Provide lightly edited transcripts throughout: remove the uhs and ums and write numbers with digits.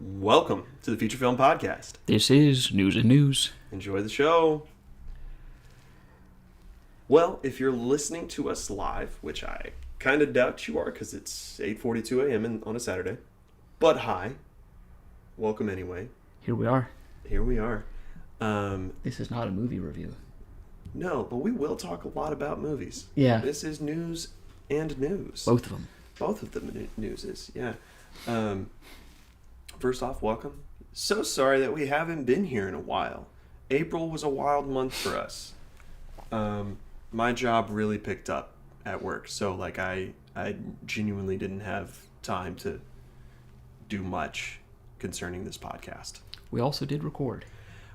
Welcome to the Feature Film Podcast. This is News and News. Enjoy the show. Well, if you're listening to us live, which I kind of doubt you are because it's 8:42 a.m. on a Saturday, but hi. Welcome anyway. Here we are. Here we are. This is not a movie review. No, but we will talk a lot about movies. Yeah. This is news and news. Both of them. Both of them newses, yeah. First off, welcome. So sorry that we haven't been here in a while. April was a wild month for us. My job really picked up at work, so I genuinely didn't have time to do much concerning this podcast. We also did record.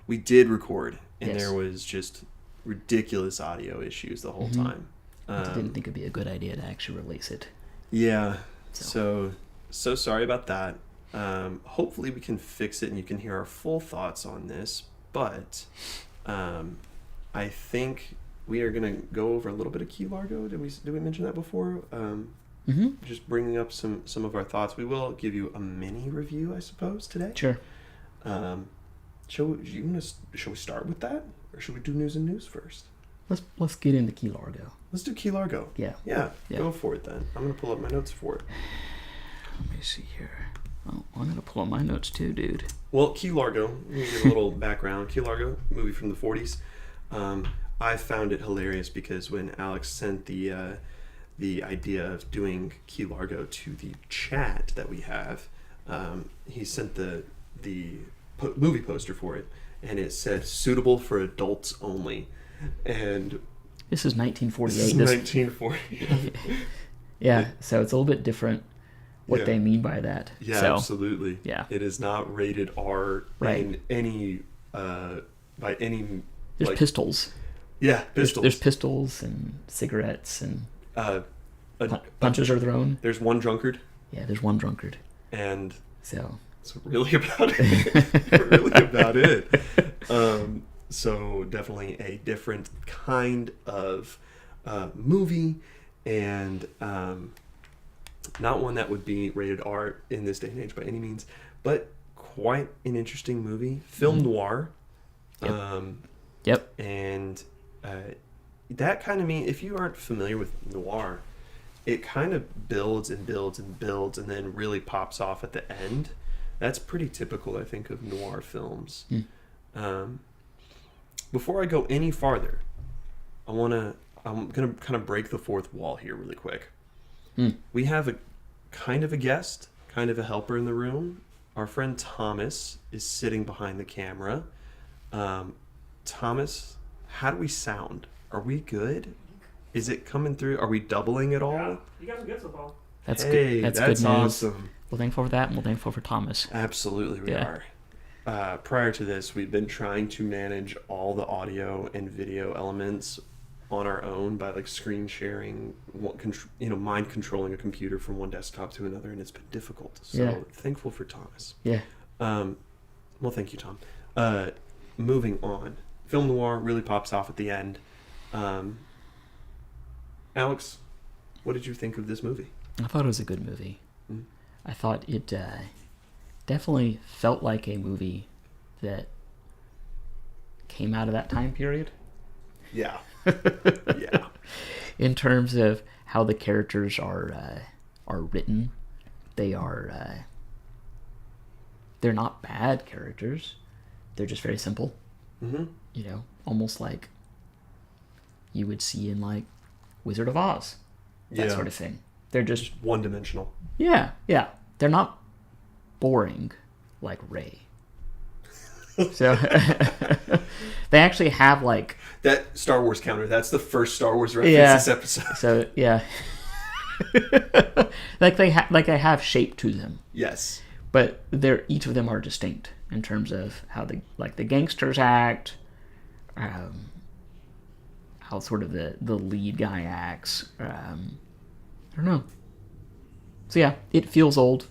We did record, and Yes. there was just ridiculous audio issues the whole time. I didn't think it'd be a good idea to actually release it. Yeah, so sorry about that. Hopefully we can fix it and you can hear our full thoughts on this, but I think we are going to go over a little bit of Key Largo. Did we mention that before? Just bringing up some of our thoughts. We will give you a mini review, I suppose, today. Sure. Shall we start with that, or should we do news and news first? Let's get into Key Largo. Let's do Key Largo. Yeah. Go for it then. I'm going to pull up my notes for it. Let me see here. Oh, I'm gonna pull up my notes too, dude. Well, Key Largo, let me give a little background. Key Largo, movie from the 40s. I found it hilarious because when Alex sent the idea of doing Key Largo to the chat that we have, he sent the movie poster for it, and it said suitable for adults only. And This is 1948. this is 1940. Yeah, so it's a little bit different what Yeah. they mean by that. Yeah, So, absolutely. Yeah. It is not rated R Right. in any by any. There's pistols. Yeah, pistols. There's pistols and cigarettes and a- punches are thrown. There's one drunkard, Yeah, there's one drunkard. and So that's really about it. Really about it. So definitely a different kind of movie, and not one that would be rated R in this day and age by any means, but quite an interesting movie. Film noir. Yep. Yep. And that kind of if you aren't familiar with noir, it kind of builds and builds and builds and then really pops off at the end. That's pretty typical, I think, of noir films. Before I go any farther, I'm gonna kind of break the fourth wall here really quick. We have a kind of a guest, kind of a helper in the room. Our friend Thomas is sitting behind the camera. Thomas, how do we sound? Are we good? Is it coming through? Are we doubling at all? Yeah, you guys are good so far. that's Hey, good. That's that's good news. awesome. We're thankful for that, and we're thankful for Thomas. Absolutely, we Yeah. are. Prior to this, we've been trying to manage all the audio and video elements on our own by screen sharing, mind controlling a computer from one desktop to another, and it's been difficult. So Yeah. thankful for Thomas. Yeah. Well, thank you, Tom. Moving on, film noir really pops off at the end. Alex, what did you think of this movie? I thought it was a good movie. Mm. I thought it definitely felt like a movie that came out of that time period Yeah. Yeah. in terms of how the characters are written. They are they're not bad characters. They're just very simple. Mm-hmm. Almost like you would see in Wizard of Oz, that sort of thing. They're just One-dimensional. yeah. They're not boring like Rey. So they actually have That Star Wars counter, that's the first Star Wars reference Yeah. this episode. so yeah. they have shape to them, Yes. but each of them are distinct in terms of how the gangsters act, how sort of the lead guy acts. I don't know. So yeah, it feels old.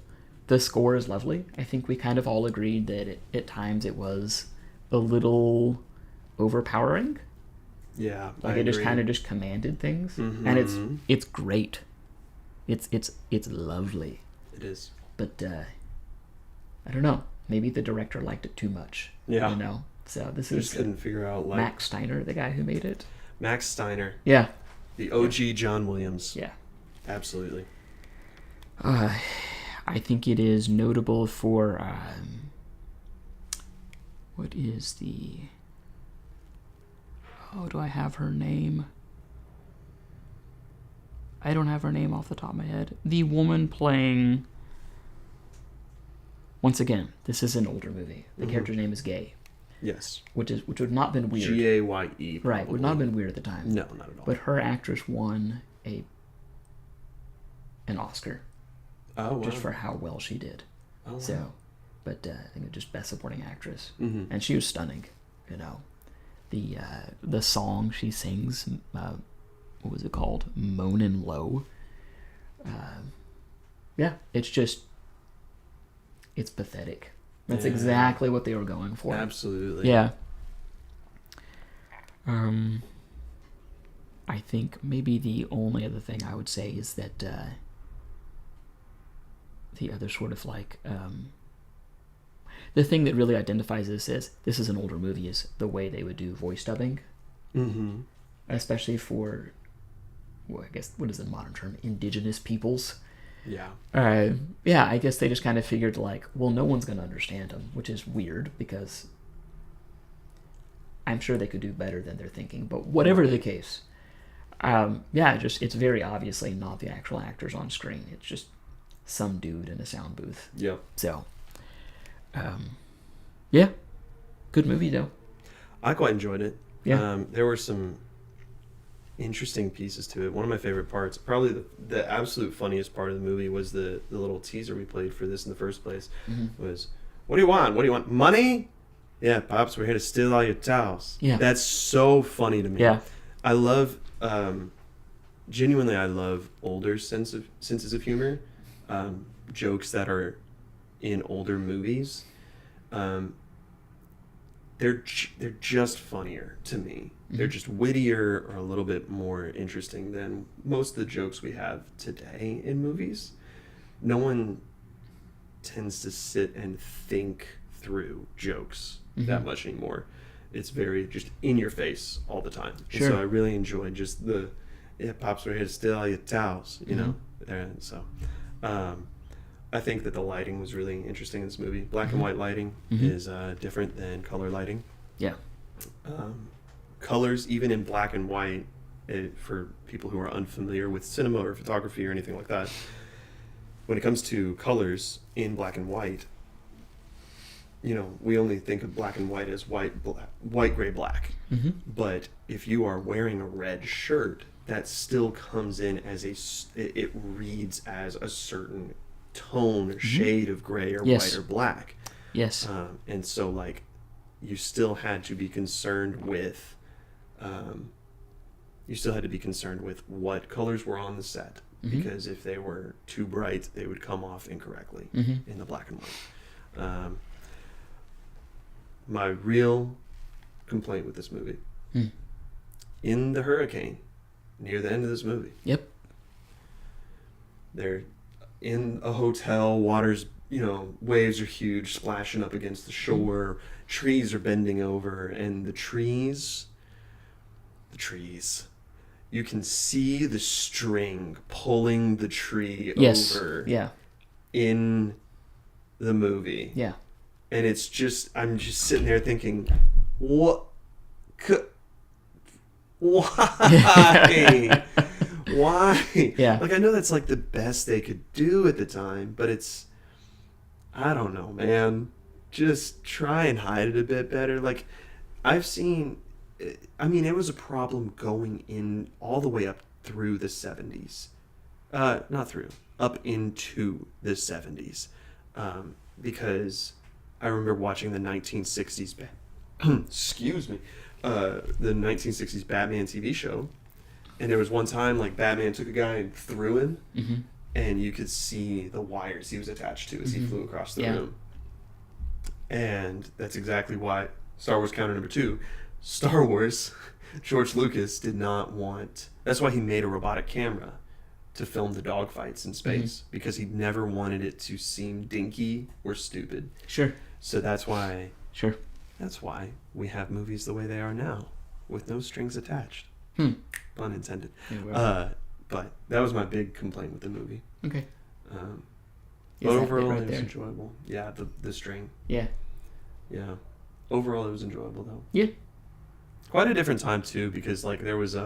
The score is lovely. I think we kind of all agreed that at times it was a little overpowering. Yeah, It just kind of just commanded things, and it's great. It's lovely. It is. But I don't know. Maybe the director liked it too much. Yeah. You know. So this Just is couldn't figure out like Max Steiner, the guy who made it. Max Steiner, Yeah. the OG John Williams. Yeah. Absolutely. I think it is notable for what is the? Oh, do I have her name? I don't have her name off the top of my head. The woman playing. Once again, this is an older movie. The character's name is Gay, Yes. which would have not been weird. Gaye. Right, would not have been weird at the time. No, not at all. But her actress won an Oscar wow. just for how well she did. Oh, wow. So, but I think it was just best supporting actress, Mm-hmm. and she was stunning. You know, the song she sings, what was it called? Moanin' Low. Yeah, it's pathetic. That's Yeah. exactly what they were going for. Absolutely. Yeah. I think maybe the only other thing I would say is that the other sort of like the thing that really identifies this is an older movie is the way they would do voice dubbing, Mm-hmm. especially for, well, I guess what is the modern term, indigenous peoples. Yeah. Yeah, I guess they just kind of figured like, well, no one's gonna understand them, which is weird because I'm sure they could do better than they're thinking. But whatever the case, yeah, it's very obviously not the actual actors on screen. It's just some dude in a sound booth. Yep. So, yeah, good movie though. I quite enjoyed it. Yeah. There were some interesting pieces to it. One of my favorite parts, probably the absolute funniest part of the movie, was the little teaser we played for this in the first place. Was, what do you want? What do you want? Money? Yeah, Pops, we're here to steal all your towels. Yeah. That's so funny to me. Yeah. I love, genuinely, I love older senses of humor, jokes that are in older movies. They're just funnier to me. They're just wittier or a little bit more interesting than most of the jokes we have today in movies. No one tends to sit and think through jokes that much anymore. It's very just in your face all the time. Sure. And so I really enjoyed just Pops, we're here to steal all your towels, you know? And so I think that the lighting was really interesting in this movie. Black and white lighting is different than color lighting. Yeah. Colors, even in black and white, for people who are unfamiliar with cinema or photography or anything like that, when it comes to colors in black and white, you know, we only think of black and white as white, gray, black. But if you are wearing a red shirt, that still comes in as it reads as a certain tone or shade of gray or Yes. white or black. Yes. And so, like, you still had to be concerned with what colors were on the set, because if they were too bright, they would come off incorrectly in the black and white. My real complaint with this movie, in the hurricane, near the end of this movie, Yep. they're in a hotel, water's, waves are huge, splashing up against the shore, trees are bending over, and the trees, you can see the string pulling the tree Yes. over Yeah. in the movie. Yeah. And it's just, I'm just sitting there thinking, what? Why? Why? Yeah. Like, I know that's like the best they could do at the time, but it's, I don't know, man. Just try and hide it a bit better. Like, I've seen, it was a problem going in all the way up through the 70s. Not through, up into the 70s. Because I remember watching the 1960s, excuse me, the 1960s Batman TV show. And there was one time, like, Batman took a guy and threw him, and you could see the wires he was attached to as he flew across the room. And that's exactly why Star Wars counter number 2, Star Wars, George Lucas did not want, that's why he made a robotic camera, to film the dogfights in space because he never wanted it to seem dinky or stupid. Sure. So that's why Sure. we have movies the way they are now, with no strings attached. Pun intended. Yeah, well. But that was my big complaint with the movie. Okay. But overall, right it was there? enjoyable. Yeah, the string. Yeah. Yeah. Overall, it was enjoyable though. Yeah. Quite a different time too, because like there was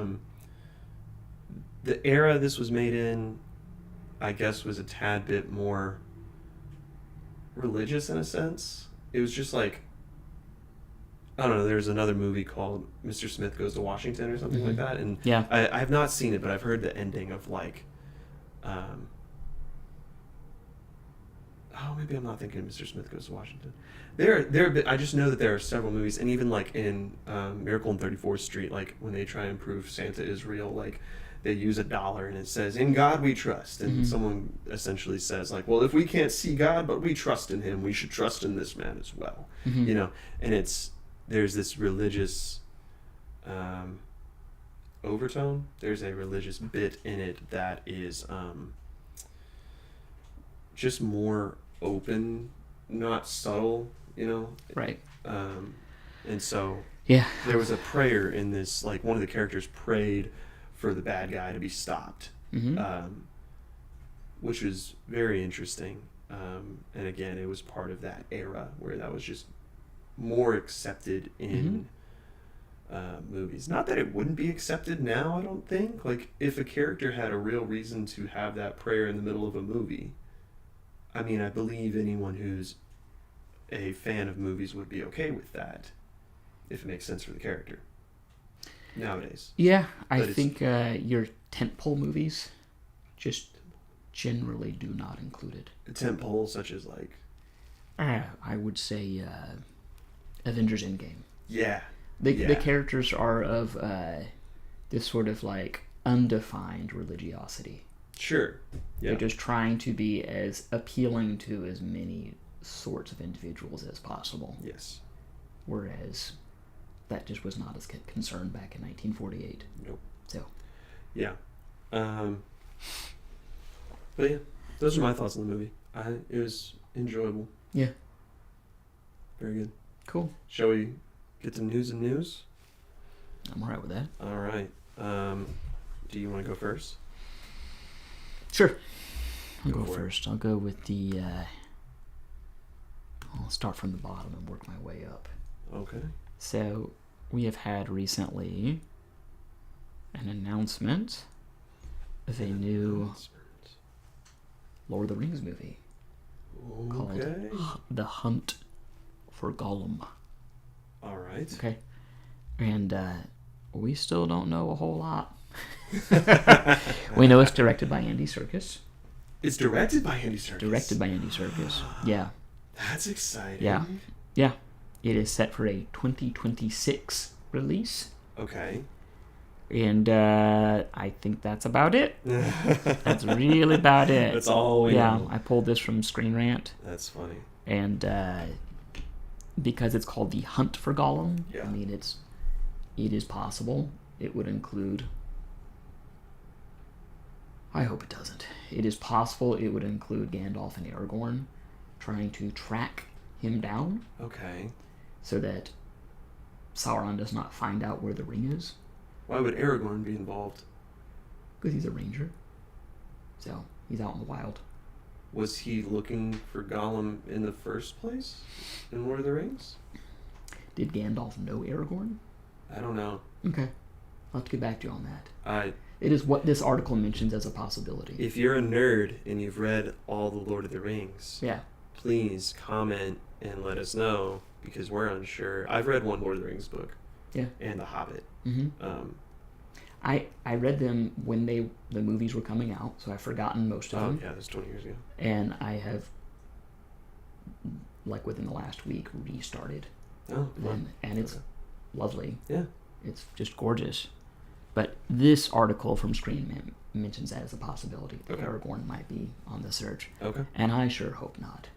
the era this was made in, I guess, was a tad bit more religious in a sense. It was just like, I don't know, there's another movie called Mr. Smith Goes to Washington or something like that, and Yeah. I have not seen it, but I've heard the ending of like, oh, maybe I'm not thinking of Mr. Smith Goes to Washington. I just know that there are several movies, and even like in Miracle on 34th Street, like when they try and prove Santa is real, like they use $1 and it says, "In God we trust," and someone essentially says like, "Well, if we can't see God, but we trust in Him, we should trust in this man as well," you know. And there's this religious overtone. There's a religious bit in it that is just more open, not subtle, you know. Right. And so Yeah. there was a prayer in this, like one of the characters prayed for the bad guy to be stopped, which was very interesting. And again, it was part of that era where that was just more accepted in movies. Not that it wouldn't be accepted now, I don't think. Like, if a character had a real reason to have that prayer in the middle of a movie, I mean, I believe anyone who's a fan of movies would be okay with that, if it makes sense for the character. Nowadays. Yeah, I But think your tentpole movies just generally do not include it. Tentpole, such as like... I would say Avengers Endgame. Yeah. The characters are of this sort of like undefined religiosity. Sure. Yeah. They're just trying to be as appealing to as many sorts of individuals as possible. Yes. Whereas that just was not as concerned back in 1948. Nope. So. Yeah. But yeah, those are my thoughts on the movie. It was enjoyable. Yeah. Very good. Cool. Shall we get to news and news? I'm alright with that. All right. Do you want to go first? Sure. I'll Go go for it. first. I'll go with the... I'll start from the bottom and work my way up. Okay. So, we have had recently an announcement of a new Lord of the Rings movie called Okay. The Hunt for Gollum. All right. Okay. And we still don't know a whole lot. We know it's directed by Andy Serkis. It's directed by Andy Serkis. Directed by Andy Serkis. Yeah. That's exciting. Yeah. Yeah. It is set for a 2026 release. Okay. And I think that's about it. That's really about it. That's all we know. I pulled this from Screen Rant. That's funny. And because it's called The Hunt for Gollum, Yeah. I mean, it is possible it would include... I hope it doesn't. It is possible it would include Gandalf and Aragorn trying to track him down Okay. so that Sauron does not find out where the ring is, Why would Aragorn be involved? because he's a ranger. So, he's out in the wild. Was he looking for Gollum in the first place in Lord of the Rings? Did Gandalf know Aragorn? I don't know. Okay. I'll have to get back to you on that. If It is what this article mentions as a possibility. you're a nerd and you've read all the Lord of the Rings, Yeah. please comment and let us know, because we're unsure. I've read one Lord of the Rings book. Yeah. And The Hobbit. Mm-hmm. I read them when the movies were coming out, so I've forgotten most of them. Yeah, that's 20 years ago. And I have, like within the last week, restarted. Oh, fun. And it's Okay. lovely. Yeah. It's just gorgeous. But this article from Screen mentions that as a possibility that Okay. Aragorn might be on the search. Okay. And I sure hope not.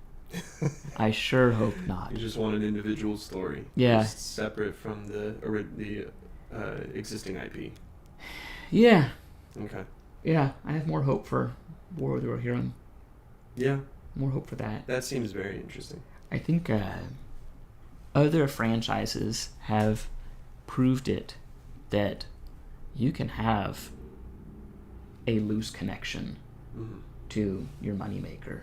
I sure hope not. You just want an individual story. Yeah. Just separate from the existing IP. Yeah. Okay. yeah, I have more hope for War of the Rohirrim. Yeah, More hope for that. that seems very interesting. I think other franchises have proved it that you can have a loose connection Mm-hmm. to your moneymaker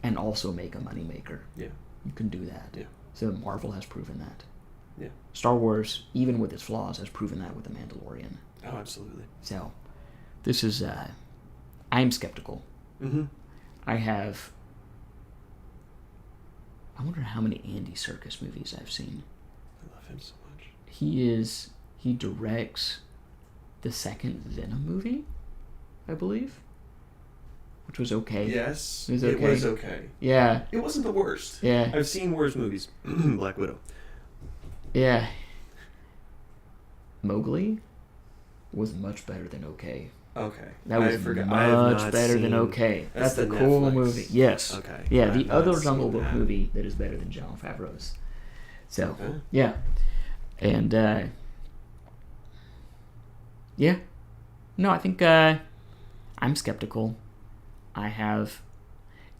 and also make a moneymaker. Yeah. You can do that. Yeah. So Marvel has proven that. Yeah. Star Wars, even with its flaws, has proven that with The Mandalorian. Oh, absolutely. So this is, I'm skeptical. Mm-hmm. I wonder how many Andy Serkis movies I've seen. I love him so much. He directs the second Venom movie, I believe, which was okay. Yes, It was it okay. was okay. Yeah, It wasn't the worst. yeah, I've seen worse movies. Black Widow. yeah. Mowgli was much better than okay. Okay. That was I forgot. I have much not better than seen- okay. That's a the cool Netflix. movie. Yes. Okay. Yeah, I've the not other seen Jungle Book that. movie that is better than Jon Favreau's. So, Okay. yeah. And, yeah. No, I think I'm skeptical. I have...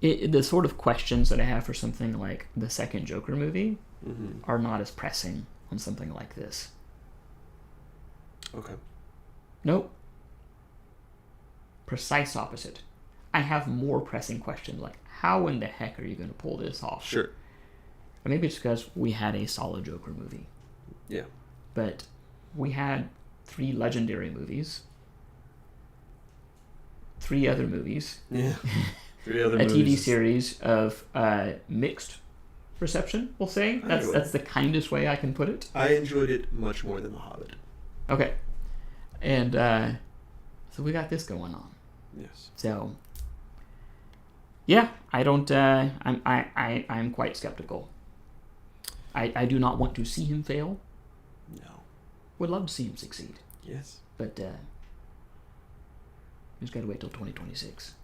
the sort of questions that I have for something like the second Joker movie Mm-hmm. are not as pressing on something like this. Okay. Nope. Precise opposite. I have more pressing questions like, how in the heck are you going to pull this off? Sure. Or maybe it's because we had a solid Joker movie. Yeah. But we had 3 legendary movies, 3 other movies, Yeah. 3 other a TV movies. series of mixed reception, we'll say. That's the kindest way I can put it. I enjoyed it much more than The Hobbit. Okay. And so we got this going on. Yes. So yeah, I don't I'm quite skeptical. I do not want to see him fail. No. Would love to see him succeed. Yes. But just gotta wait till 2026.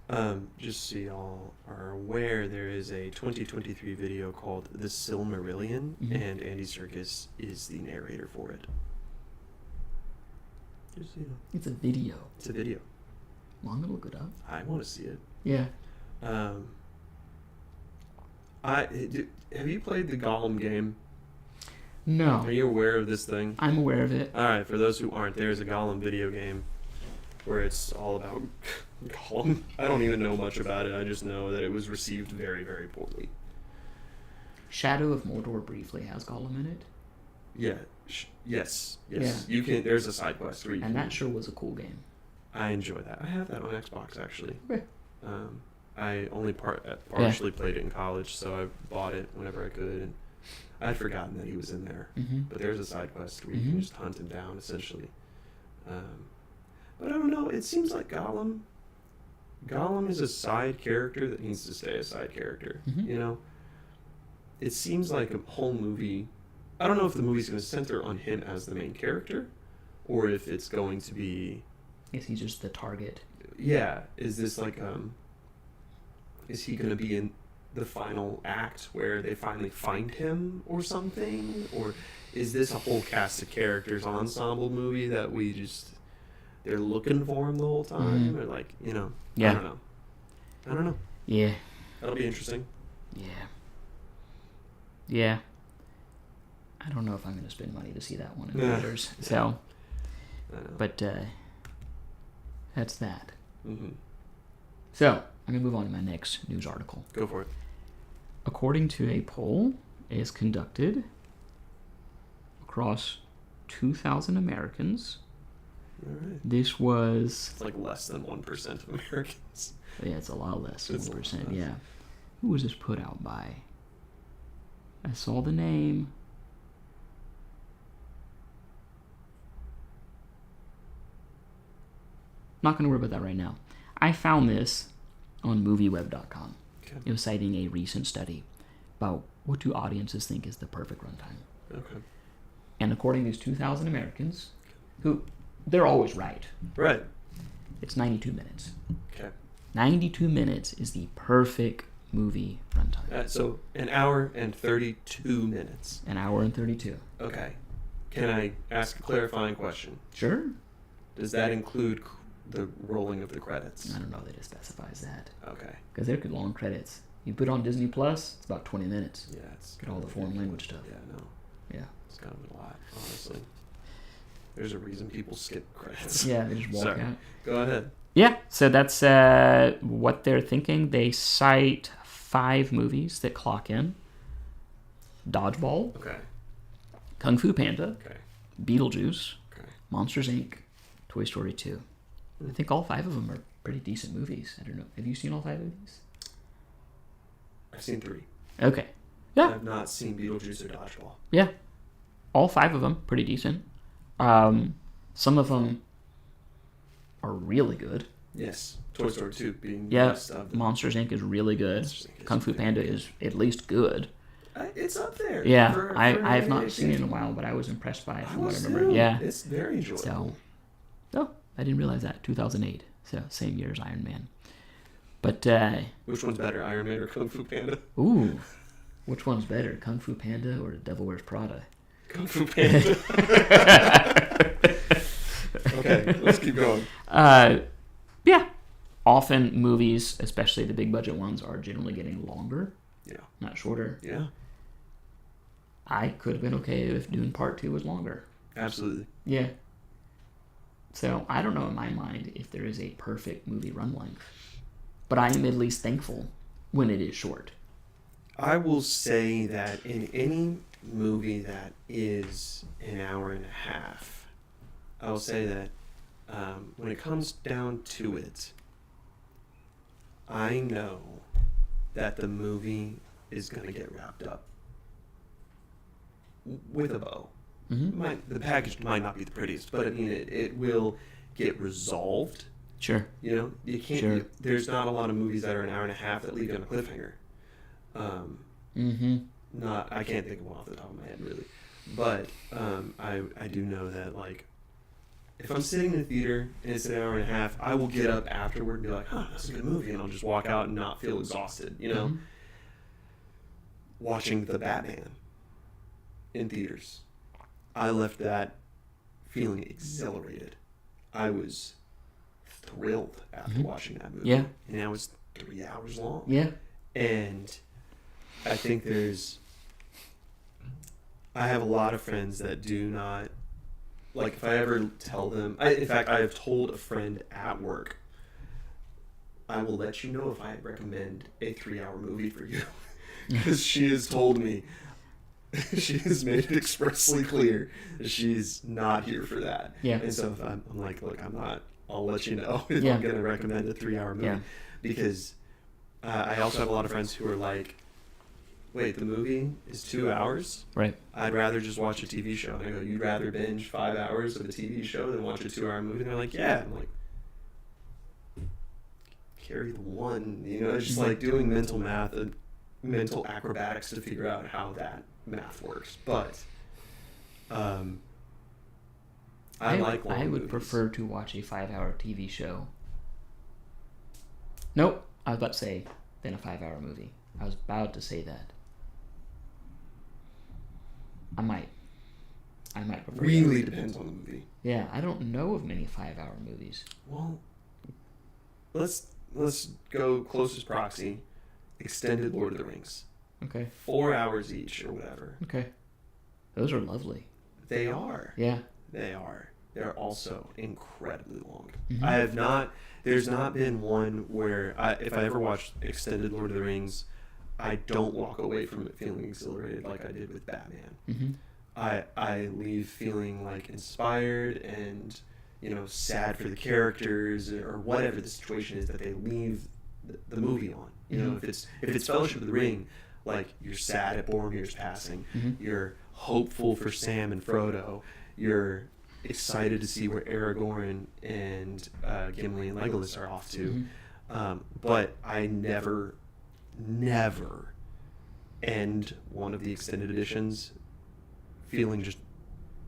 Just so y'all are aware, there is a 2023 video called The Silmarillion, Mhm. and Andy Serkis is the narrator for it. Just, It's a video. it's a video. Well, I'm gonna look it up. I want to see it. Yeah. Have you played the Gollum game? No. Are you aware of this thing? I'm aware of it. All right, for those who aren't, there's a Gollum video game where it's all about Gollum. I don't even know much about it. I just know that it was received very, very poorly. Shadow of Mordor briefly has Gollum in it, Yeah. Yes. Yeah. You can. There's a side quest where you and can. that sure was a cool game. I enjoy that. I have that on Xbox actually. Okay. I only partially played it in college, so I bought it whenever I could, and I had forgotten that he was in there. Mm-hmm. But there's a side quest where you Mhm. can just hunt him down, essentially. But I don't know. It seems like Gollum is a side character that needs to stay a side character. Mhm. You know. It seems like a whole movie. I don't know if the movie's going to center on him as the main character, or if it's going to be. Is he just the target? Yeah. Is this like Is he going to be in the final act where they finally find him or something? Or is this a whole cast of characters ensemble movie that we just, they're looking for him the whole time? Mhm. Or like, you know, Yeah. I don't know. Yeah. That'll be interesting. Yeah. Yeah. I don't know if I'm going to spend money to see that one in Yeah. theaters. So, I know. but that's that. Hmm. So, I'm going to move on to my next news article. Go for it. According to a poll is conducted across 2,000 Americans. All right. This was, It's like less than 1% of Americans. yeah, it's a lot less than It's a lot 1%. less. Yeah. Who was this put out by? I saw the name. Not going to worry about that right now. I found this on movieweb.com. Okay. It was citing a recent study about what do audiences think is the perfect runtime. Okay. And according to these 2,000 Americans, who, they're always right, Right. it's 92 minutes. Okay. 92 minutes is the perfect movie runtime. So an hour and 32 minutes. An hour and 32. Okay. Can I ask a clarifying question? Sure. Does that include the rolling of the credits? I don't know that it specifies that. Okay. Because they're long credits. You put on Disney Plus, it's about 20 minutes. Yeah, it's Get all the foreign language stuff. Yeah, no, Yeah. it's kind of a lot, honestly. There's a reason people skip credits. Yeah, they just walk Sorry. out. Go ahead. Yeah, so that's what they're thinking. They cite 5 movies that clock in. Dodgeball, Okay. Kung Fu Panda, Okay. Beetlejuice, Okay. Monsters, Inc., Toy Story 2. I think all 5 of them are pretty decent movies. I don't know. Have you seen all 5 of these? I've seen 3. Okay. Yeah. I've not seen Beetlejuice or Dodgeball. Yeah. All 5 of them, pretty decent. Some of them are really good. Yes. Toy Story 2 being the Yeah. best of them. Monsters, Inc. is really good. Monsters, Inc. is Kung Fu very Panda good. is at least good. It's up there. Yeah. for I an have not animated seen it in a game. while, but I was impressed by it I from what I was remember. too. Yeah. It's very enjoyable. So, oh, I didn't realize that. 2008. So, same year as Iron Man. But, Which one's better, Iron Man or Kung Fu Panda? ooh, which one's better, Kung Fu Panda or The Devil Wears Prada? Kung Fu Panda. Okay, let's keep going. Yeah. Often movies, especially the big budget ones, are generally getting longer, Yeah. not shorter. Yeah. I could have been okay if Dune Part 2 was longer. Absolutely. Yeah. So I don't know in my mind if there is a perfect movie run length, but I am at least thankful when it is short. I will say that in any movie that is an hour and a half, I will say that when it comes down to it, I know that the movie is going to get wrapped up with a bow. Mm-hmm. The package might not be the prettiest, but I mean, it will get resolved. Sure. You know, you can't. Sure. There's not a lot of movies that are an hour and a half that leave you on a cliffhanger. Mm-hmm. I can't think of one off the top of my head really, but I do know that like if I'm sitting in a theater and it's an hour and a half, I will get up afterward and be like, oh, that's a good movie, and I'll just walk out and not feel exhausted. You know, Mhm. watching The Batman in theaters, I left that feeling exhilarated. I was thrilled after watching that movie. Yeah. And that was 3 hours long. Yeah. And I think I have a lot of friends that do not, like if I ever tell them, in fact, I have told a friend at work, I will let you know if I recommend a 3-hour movie for you. Because she has told me, she has made it expressly clear that she's not here for that. Yeah. And so if I'm like, look, I'll let you know if Yeah. I'm going to recommend a 3-hour movie. Yeah. Because I also have a lot of friends who are like, wait, the movie is 2 hours? Right. I'd rather just watch a TV show. And I go, you'd rather binge 5 hours of a TV show than watch a 2-hour movie? And they're like, yeah. I'm like, carry the one. You know, it's just like doing mental math and mental acrobatics to figure out how that math works. But I like long I would movies. prefer to watch a 5-hour TV show. Nope. I was about to say than a 5-hour movie. I was about to say that. I might prefer Really that. depends on the movie. Yeah, I don't know of many 5-hour movies. Well, let's go closest proxy. Extended Lord of the Rings. Okay. 4 hours each or whatever. Okay. Those are lovely. They are. Yeah. They are. They're also incredibly long. Mhm. There's not been one where if I ever watched Extended Lord of the Rings, I don't walk away from it feeling exhilarated like I did with Batman. Mm-hmm. I leave feeling like inspired and, you know, sad for the characters or whatever the situation is that they leave the movie on. You know, Mhm. if it's Fellowship of the Ring, like you're sad at Boromir's passing, Mhm. you're hopeful for Sam and Frodo, you're excited to see where Aragorn and Gimli and Legolas are off to. But I never end one of the extended editions feeling just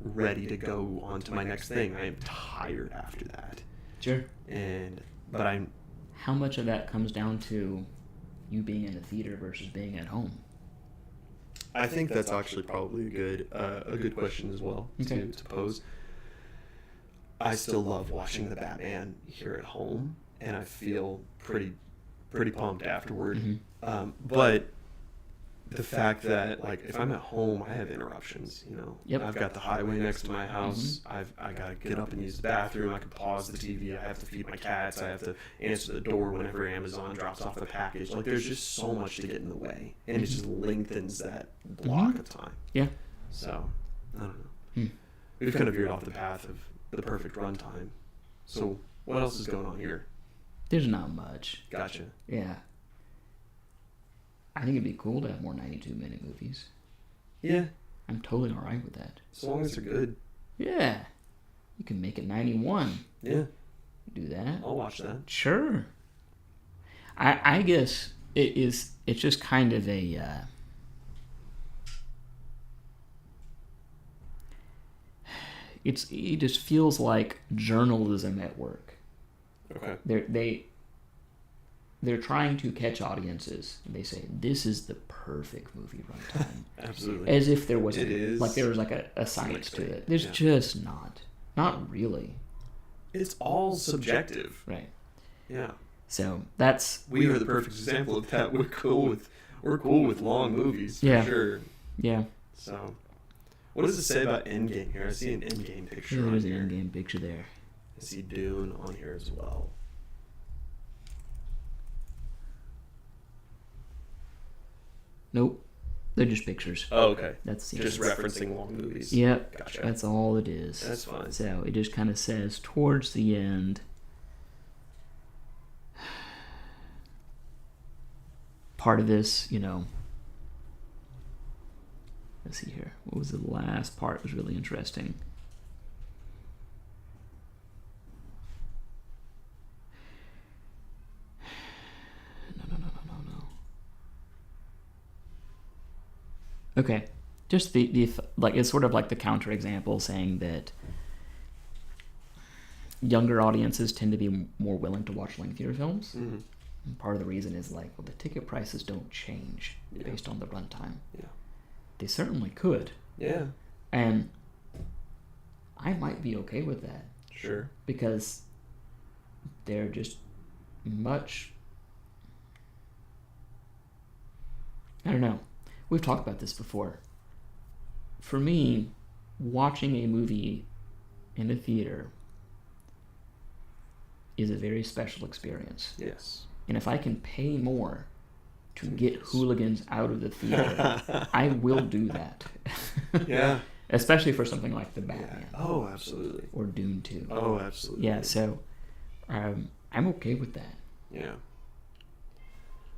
ready to go on to my next thing. I am tired after that. Sure. But I'm How much of that comes down to you being in the theater versus being at home? I think that's actually probably a good question as well Okay. to pose. I still love watching the Batman here at home, and I feel pretty pumped afterward. But the fact that, like, if I'm at home, I have interruptions. Yep. I've got the highway next to my house. I gotta get up and use the bathroom. I can pause the TV. I have to feed my cats. I have to answer the door whenever Amazon drops off the package. Like, there's just so much to get in the way, and it just lengthens that block of time. Yeah. So I don't know. We've kind of veered off the path of the perfect runtime. So what else is going on here? There's not much. Gotcha. Yeah. I think it'd be cool to have more 92-minute movies. Yeah, I'm totally all right with that. as long as they're good. Yeah. You can make it 91. Yeah, Do that. I'll watch that. Sure. I guess it's just kind of a it just feels like journalism at work. Okay. They're trying to catch audiences. They say this is the perfect movie runtime, Absolutely. as if there was It is like a science to it. There's Yeah. just not really. It's all subjective. Right. Yeah. So that's We are the perfect example of that. We're cool with long movies. For Yeah. Sure. yeah. So, what does it say about Endgame here? I see an Endgame picture on There's an here. in-game picture there. I see Dune on here as well. Nope. They're just pictures. Oh, okay. That's Just referencing long movies. Yep. Gotcha. That's all it is. That's fine. So it just kind of says towards the end. Part of this, let's see here. What was the last part? Was really interesting. No. Okay, just the like it's sort of like the counterexample saying that younger audiences tend to be more willing to watch lengthier films. Mm-hmm. And part of the reason is like, well, the ticket prices don't change based on the runtime. Yeah. They certainly could, Yeah. and I might be okay with that Sure. because they're just much. I don't know. We've talked about this before. For me, watching a movie in a theater is a very special experience. Yes. And if I can pay more to get hooligans out of the theater, I will do that. Yeah. Especially for something like The Yeah. Batman Oh, absolutely. or Dune 2. Oh, absolutely. Yeah, so I'm okay with that. Yeah.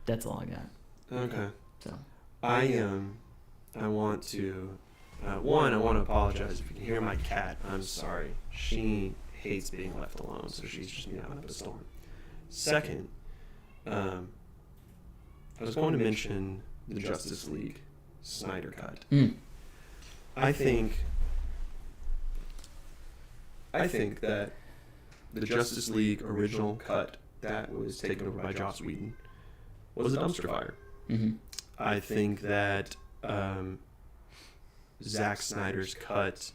That's all I got. Okay. So I want to I want to apologize if you can hear my cat. I'm sorry. She hates being left alone, so she's just meowing up a storm. Second, I was going to mention the Justice League Snyder Cut. I think that the Justice League original cut that was taken over by Joss Whedon was a dumpster fire. Mm-hmm. I think that Zack Snyder's cut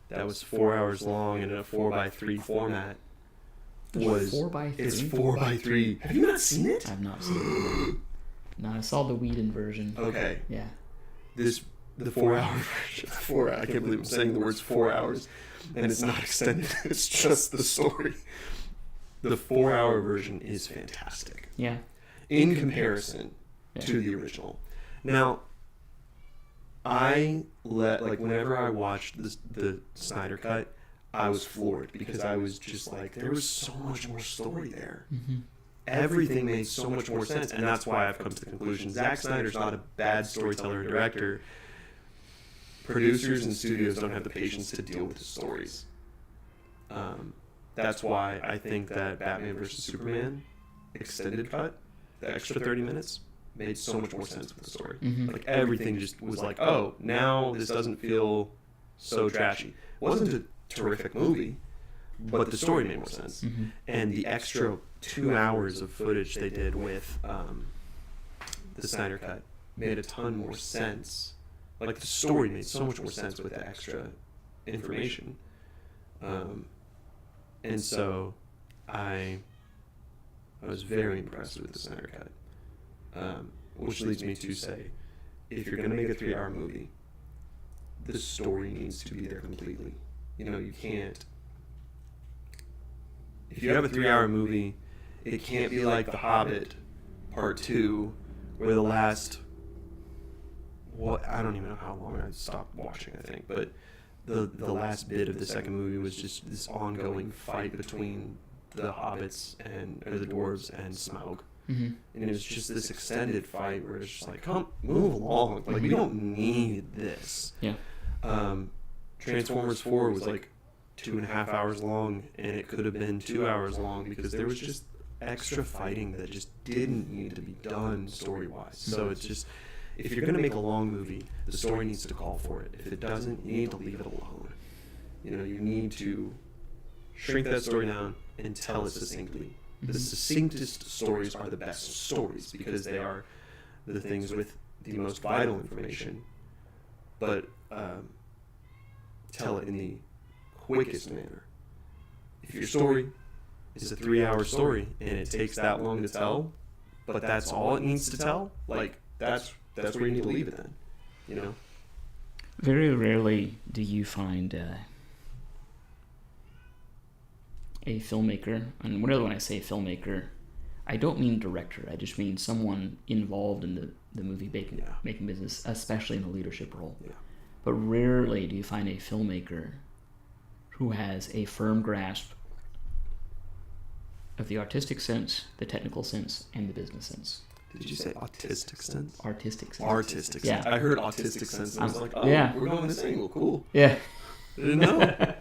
that was 4 hours long and in a 4x3 format was 4x3? It's 4x3. Have you not seen it? I've not seen it. No, I saw the Whedon version. Okay. Yeah. The 4 hour version. I can't believe I'm saying the words 4 hours and it's not extended. It's just the story. The 4 hour version is fantastic Yeah. in comparison to the original. Now, whenever I watched the Snyder Cut, I was floored because I was just like, there was so much more story there. Mm-hmm. Everything made so much more sense, and that's why I've come to the conclusion Zack Snyder's not a bad storyteller or director. Producers and studios don't have the patience to deal with the stories. That's why I think that Batman vs. Superman extended cut, the extra 30 minutes, made so much more sense with the story. Mm-hmm. Like, everything just was like, oh, now this doesn't feel so trashy. It wasn't a terrific movie, but the story made more sense. Mm-hmm. And the extra 2 hours of footage they did with the Snyder Cut made a ton more sense. Like, the story made so much more sense with the extra information. And so I was very impressed with the Snyder Cut, which leads me to say, if you're going to make a 3-hour movie, the story needs to be there completely. You can't. If you have a 3-hour movie, it can't be like The Hobbit Part 2, where the last. Well, I don't even know how long I stopped watching, I think, but the last bit of the second movie was just this ongoing fight between the hobbits or the dwarves and Smaug. Mm-hmm. And it was just this extended fight where it's just like, come, move along. Like, we don't need this. Yeah. Transformers 4 was like 2.5 hours long, and it could have been 2 hours long because there was just extra fighting that just didn't need to be done story-wise. So it's just, if you're going to make a long movie, the story needs to call for it. If it doesn't, you need to leave it alone. You need to shrink that story down and tell it succinctly. The succinctest stories are the best stories because they are the things with the most vital information, but tell it in the quickest manner. If your story is a 3-hour story and it takes that long to tell, but that's all it needs to tell, like, that's where you need to leave it then, Very rarely do you find a filmmaker, and when I say filmmaker, I don't mean director, I just mean someone involved in the movie making business, especially in a leadership role. Yeah. But rarely do you find a filmmaker who has a firm grasp of the artistic sense, the technical sense, and the business sense. Did you say autistic sense? Artistic sense. Artistic sense. Yeah. I heard autistic sense and I was like, oh, Yeah. we're going this angle. Cool. Yeah. I didn't know.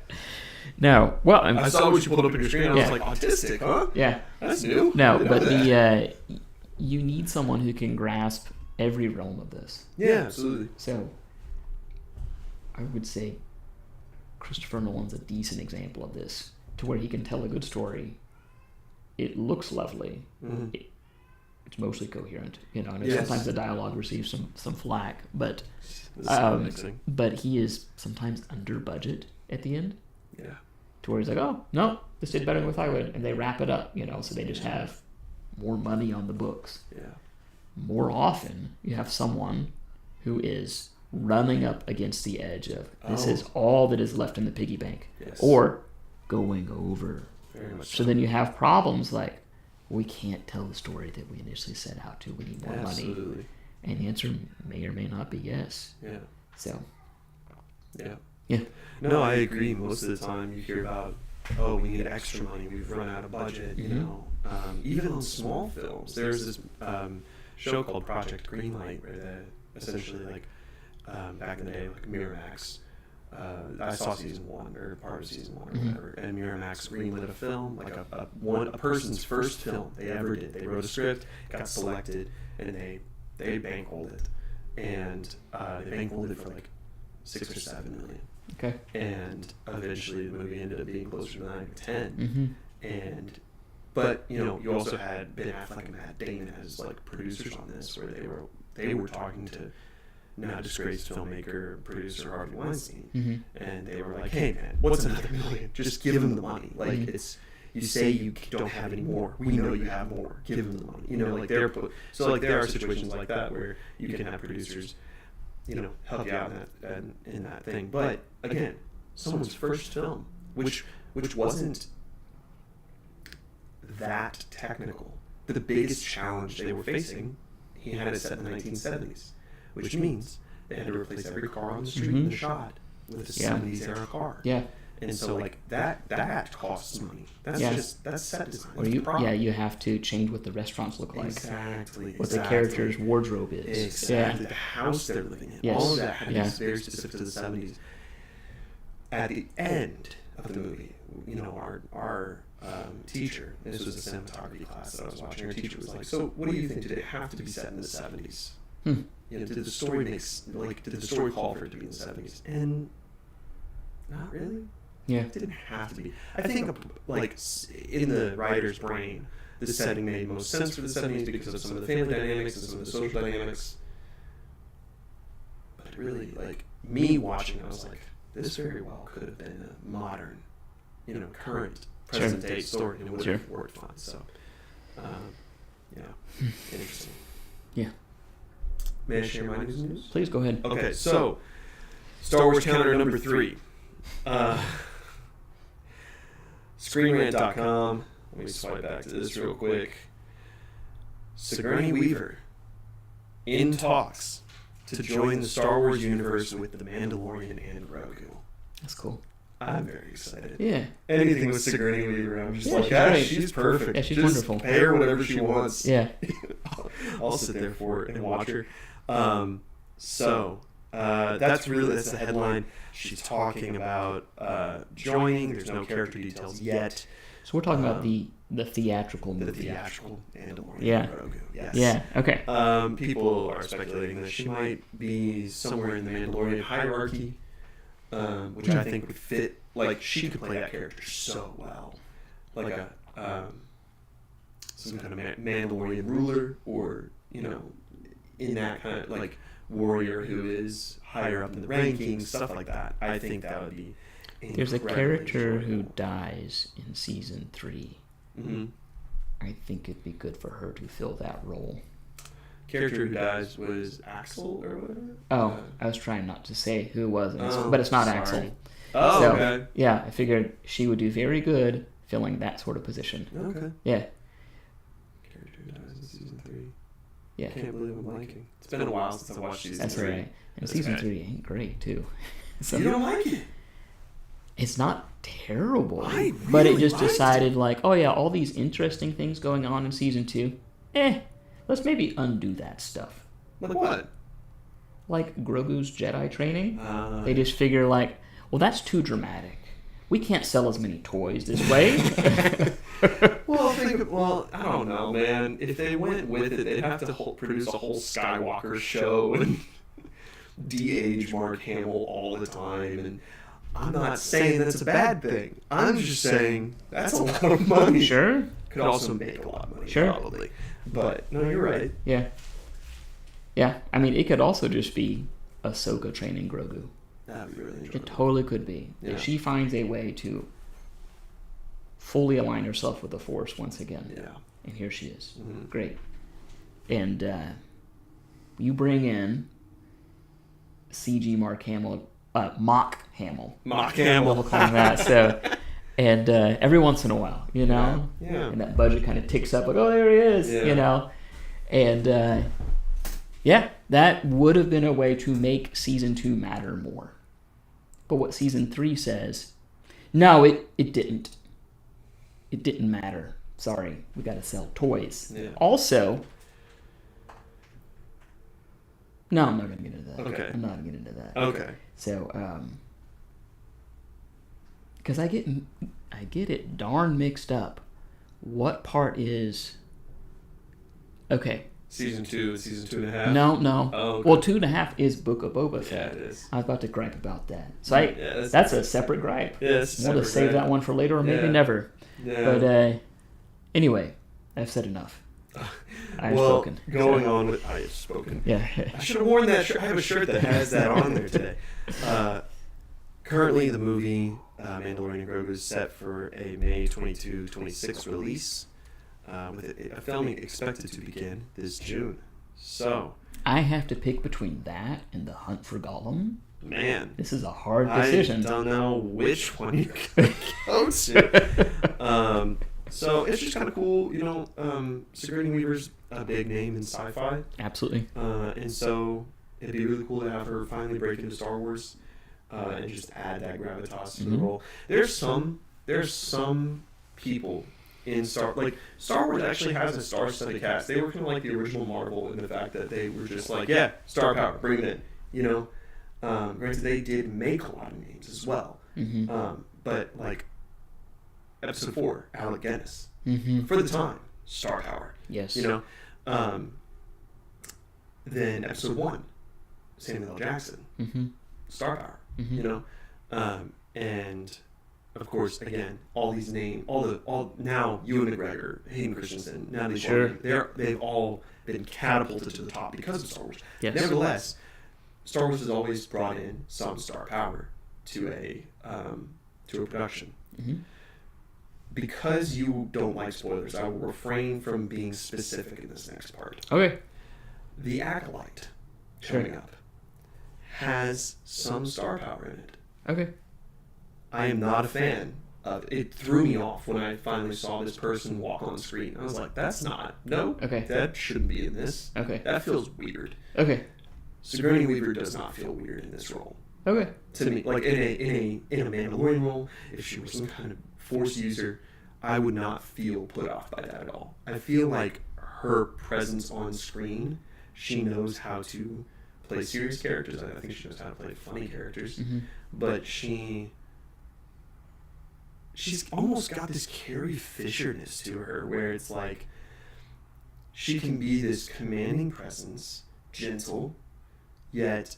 No. Well, I saw what you pulled up on your screen and I was like, autistic, huh? Yeah. That's new. No, I didn't but know that. you need someone who can grasp every realm of this. Yeah, absolutely. So, I would say Christopher Nolan's a decent example of this, to where he can tell a good story. It looks lovely. Mm-hmm. It's mostly coherent, and Yes. sometimes the dialogue receives some flack, but Mixing. but he is sometimes under budget at the end, Yeah. to where he's like, oh no, this did better than we thought it would, and they wrap it up, so they just have more money on the books. Yeah. More often, you have someone who is running up against the edge of this is all that is left in the piggy bank, Yes. or going over. Very much So then you have problems like, we can't tell the story that we initially set out to. We need more money. Absolutely. And the answer may or may not be yes. Yeah. So, Yeah. yeah. No, I agree. Most of the time you hear about, oh, we need extra money. We've run out of budget, Even on small films. There's this show called Project Greenlight where essentially, back in the day, like Miramax, I saw season 1 or part of season 1 or whatever, and Miramax greenlit a film, like a person's first film they ever did. They wrote a script, got selected, and they bankrolled it, and they bankrolled it for like $6 or $7 million. Okay. And eventually the movie ended up being closer to 9 or 10. Mm-hmm. But you also had Ben Affleck and Matt Damon as like producers on this, where they were talking to now disgraced filmmaker producer Harvey Weinstein, and they were like, "Hey man, what's another $1 million? Just give him the money. Like it's you say you don't have any more. We know you have more. Give him the money. There are situations like that where you can have producers, help you out in that thing. But again, someone's first film, which wasn't that technical. The biggest challenge they were facing, he had it set in the 1970s, which means they had to replace every car on the street in the shot with a 70s era car. Yeah. And so that costs money. That's that's set design. Or you have to change what the restaurants look like. Exactly. What the character's wardrobe is. Exactly. Yeah. The house they're living in. Yes. All of that had to be very specific to the 70s. At the end of the movie, our teacher, this was a cinematography class that I was watching, our teacher was like, so what do you think? Did it have to be set in the 70s? Did the story did the story call for it to be in the 70s? And not really. Yeah. It didn't have to be. I think, in the writer's brain, the setting made most sense for the 70s because of some of the family dynamics and some of the social dynamics. But really, me watching, I was like, this very well could have been a modern, current present day story, and it would Sure. have worked fine. So, yeah, interesting. Yeah. May I share my news? Please go ahead. Okay, so Star Wars counter number 3. ScreenRant.com. Let me swipe back to this real quick. Sigourney Weaver in talks to join the Star Wars universe with The Mandalorian and Grogu. That's cool. I'm very excited. Yeah. Anything with Sigourney Weaver, I'm just Yeah, like, she's gosh, great. she's perfect. Yeah, she's just wonderful. Pay her whatever she wants. Yeah. I'll sit there for it and watch her. That's the headline. She's talking about joining. There's no character details yet. So we're talking about the theatrical movie. The theatrical Mandalorian. Yeah. Grogu. Yes. Yeah. Okay. People are speculating that she might be somewhere in the Mandalorian hierarchy, which I think would fit. Like, she could play that character so well, like some kind of Mandalorian ruler, or in that kind of like warrior who is higher up in the rankings, stuff like that. I think that would be. There's a character who enjoyable. dies in season 3. Mm-hmm. I think it'd be good for her to fill that role. Character who dies was Axel or whatever. Oh, I was trying not to say who it was, but it's not sorry. Axel. Oh, So, okay. Yeah, I figured she would do very good filling that sort of position. Okay. Yeah. Character who dies in season 3. Yeah. I can't believe I'm blanking. It's been a while since I watched season That's 3. right. And That's season okay. 3 ain't great too. So You don't like it? it's not terrible, I but it really just liked decided like, oh yeah, all these interesting things going on in season 2. Let's maybe undo that stuff. Like what? Like Grogu's Jedi training. Uh, They just figure like, well, that's too dramatic. We can't sell as many toys this way. Well, I don't know, man. If they went with it, they'd have to produce a whole Skywalker show and de-age Mark Hamill all the time. And I'm not saying that's a bad thing. I'm just saying that's a lot of money. Sure. Could also make a lot of money, Sure. probably. But no, you're right. Yeah. Yeah. I mean, it could also just be Ahsoka training Grogu. That'd be really It enjoyable. totally could be. Yeah. If she finds a way to fully align herself with the Force once again. Yeah. And here she is. Mhm. Great. And you bring in CG Mark Hamill, Mock Hamill. Mock We'll Hamill. call him that. So, and every once in a while, you know, Yeah. and that budget kind of ticks up, like, oh, there he is, Yeah. you know, and yeah, that would have been a way to make season 2 matter more. But what season 3 says, no, it didn't. It didn't matter. Sorry, we got to sell toys. Yeah. Also, no, I'm not going to get into that. Okay. I'm not going to get into that. Okay. So, because I get it darn mixed up. What part is? Okay, Season 2, season 2.5. no. Oh, okay. Well, 2.5 is Book of Boba Yeah, Fett. it is. I was about to gripe about that. So Yeah, that's a separate gripe. Yeah, it's a We'll just separate save gripe. that one for later, or maybe Yeah. never. Yeah. But anyway, I've said enough. I've well, spoken. going So, on with I have spoken. Yeah. I should have worn that shirt. I have a shirt that has that on there today. Currently, the movie Mandalorian and Grogu is set for a May 22, 26 release, with a filming expected to begin this June. So, I have to pick between that and The Hunt for Gollum. man, This is a hard decision. I don't know which one you're going to go to. So it's just kind of cool, Sigourney Weaver's a big name in sci-fi. Absolutely. And so it'd be really cool to have her finally break into Star Wars and just add that gravitas to the Mhm. role. There's some people in Star Wars actually has a star-studded cast. They were kind of like the original Marvel in the fact that they were just like, yeah, star power, bring it in. Granted, they did make a lot of names as well. Mm-hmm. But like Episode 4, Alec Guinness, Mm-hmm. for the time, star power. Yes. Then Episode 1, Samuel L. Jackson, Mm-hmm. star power. Mhm. And of course, again, all these names, all now Ewan McGregor, Hayden Christensen, Natalie Sure. Portman, they've all been catapulted to the top because of Star Wars. Yes. Nevertheless, Star Wars has always brought in some star power to a production. Mm-hmm. because you don't like spoilers, I will refrain from being specific in this next part. Okay. The Acolyte Sure. coming up has some star power in it. Okay. I am not a fan of it. It threw me off when I finally saw this person walk on screen. I was like, Okay. that shouldn't be in this. Okay. That feels weird. Okay. Sigourney Weaver does not feel weird in this role. Okay. To me, like in a Mandalorian role, if she was some kind of Force user, I would not feel put off by that at all. I feel like her presence on screen, she knows how to play serious characters. I think she knows how to play funny characters, but she's almost got this Carrie Fisher-ness to her, where it's like she can be this commanding presence, gentle, yet.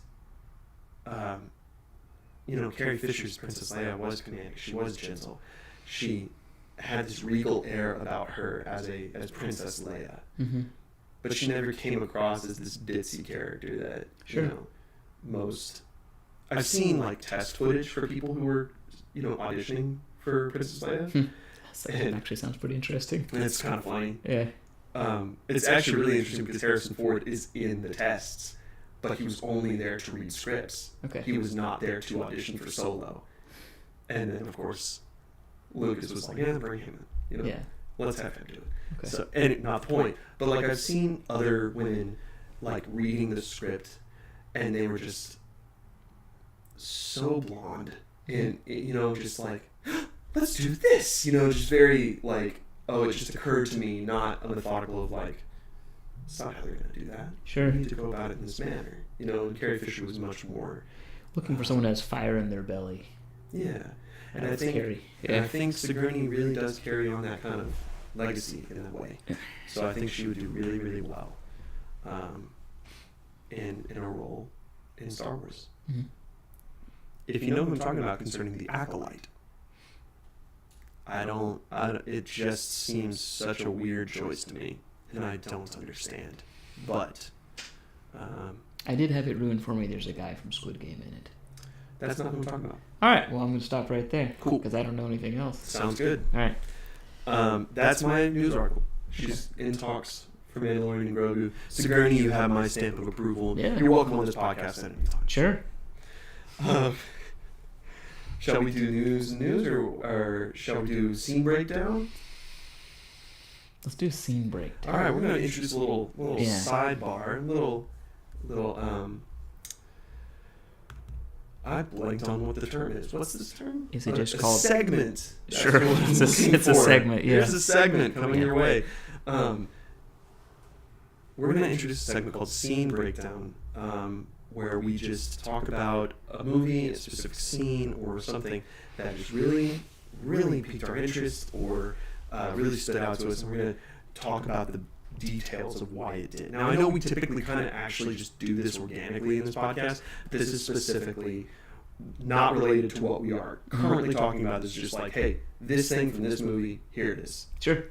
Carrie Fisher's Princess Leia was commanding. She was gentle. She had this regal air about her as Princess Leia. But she never came across as this ditzy character that, most... I've seen, like, test footage for people who were, auditioning for Princess Leia. That actually sounds pretty interesting. And it's kind of funny. Yeah. It's actually really interesting because Harrison Ford is in the tests, but he was only there to read scripts. Okay. He was not there to audition for Solo. And then, of course, Lucas was like, yeah, bring him in. Yeah. Let's have him do it. Okay. So, and not the point. But, like, I've seen other women, like, reading the script, and they were just so blonde. And, just like, let's do this. Just very, like, oh, it just occurred to me, not methodical of, like, it's not how they're going to do that. Sure. You need to go about it in this manner. And Carrie Fisher was much more... Looking for someone who has fire in their belly. Yeah. And That's I think scary. I think Sigourney really does carry on that kind of legacy in that way. So I think she would do really, really well in a role in Star Wars. Mm-hmm. If you know who I'm talking about concerning the Acolyte, it just seems such a weird choice to me, and I don't understand. But I did have it ruined for me. There's a guy from Squid Game in it. that's not who I'm talking about. All right. Well, I'm going to stop right there. Cool. Because I don't know anything else. Sounds good. All right. That's my news article. She's in talks for Mandalorian and Grogu. Sigourney, you have my stamp of approval. Yeah. You're welcome on this podcast at any time. Sure. Shall we do news, or shall we do scene breakdown? Let's do a scene break. All right, we're going to introduce a little Yeah. sidebar, little. I blanked on what the term is. What's this term? Is it just a called segment? That's Sure. what I'm It's looking a for. segment, yeah. Here's a segment coming Yeah. your way. We're going to introduce a segment called Scene Breakdown, where we just talk about a movie, a specific scene, or something that just really, really piqued our interest or really stood out to us, and we're going to talk about the details of why it did. Now, I know we typically kind of actually just do this organically in this podcast. This is specifically not related to what we are currently talking about. This is just like, hey, this thing from this movie, here it is. Sure.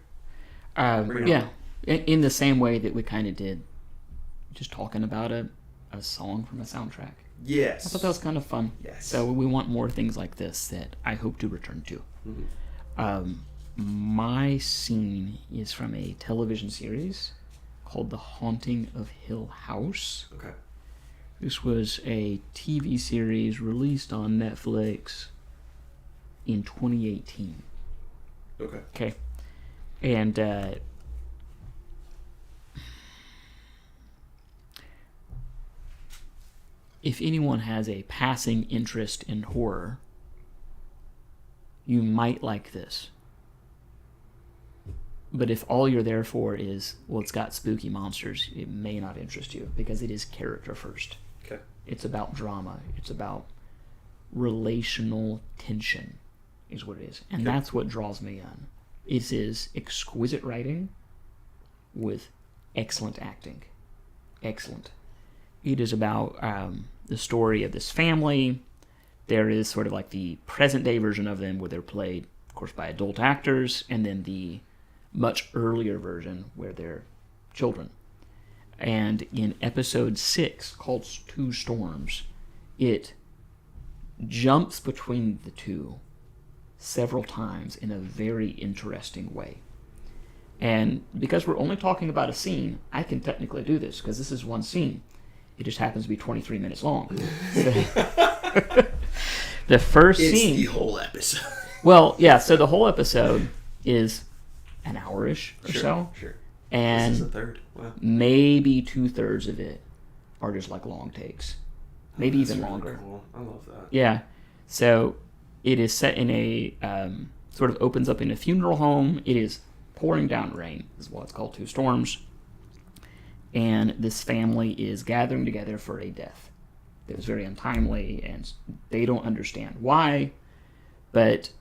Bring it Yeah. on. In the same way that we kind of did just talking about a song from a soundtrack. Yes. I thought that was kind of fun. Yes. So we want more things like this that I hope to return to. Mm-hmm. My scene is from a television series called The Haunting of Hill House. Okay. This was a TV series released on Netflix in 2018. Okay. Okay. And if anyone has a passing interest in horror, you might like this. But if all you're there for is, well, it's got spooky monsters, it may not interest you because it is character first. Okay. It's about drama. It's about relational tension is what it is. And Okay. that's what draws me in. It is exquisite writing with excellent acting. Excellent. It is about the story of this family. There is sort of like the present day version of them where they're played, of course, by adult actors, and then the much earlier version where they're children. And in episode 6, called Two Storms, it jumps between the two several times in a very interesting way. And because we're only talking about a scene, I can technically do this because this is one scene. It just happens to be 23 minutes long. The first scene. It's the whole episode. Well, yeah, so the whole episode is an hour-ish or so. Sure. And this is a third. Wow. maybe 2/3 of it are just like long takes. Maybe That's even really longer. Cool. I love that. Yeah. So it is set in a sort of opens up in a funeral home. It is pouring down rain, is what it's called, 2 storms. And this family is gathering together for a death that was very untimely, and they don't understand why, but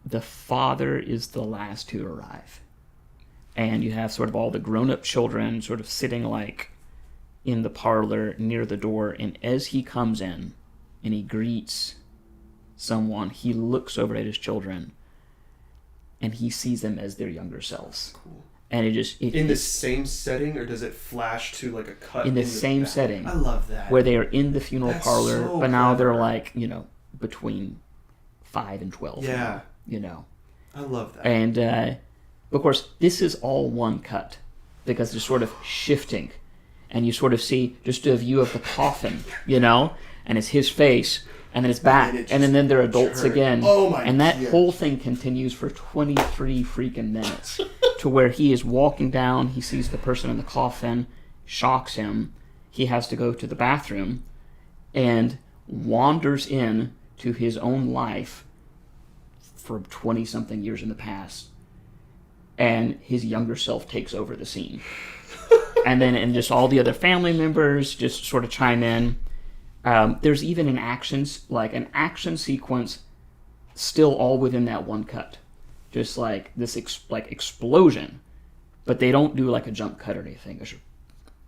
the father is the last to arrive. And you have sort of all the grown-up children sort of sitting like in the parlor near the door, and as he comes in and he greets someone, he looks over at his children and he sees them as their younger selves. Cool. And it just in the same setting, or does it flash to like a cut in the same back? setting. I love that. Where they are in the funeral That's parlor, so but now they're clever. like, between 5 and 12. Yeah. now, I love that. And of course, this is all one cut because they're sort of shifting, and you sort of see just a view of the coffin, and it's his face, and then it's back, then it and then they're adults turns. again. Oh my And that God. whole thing continues for 23 freaking minutes to where he is walking down, he sees the person in the coffin, shocks him, he has to go to the bathroom, and wanders in to his own life from 20-something years in the past, and his younger self takes over the scene. and just all the other family members just sort of chime in. There's even an action sequence still all within that one cut. Just like this explosion, but they don't do like a jump cut or anything.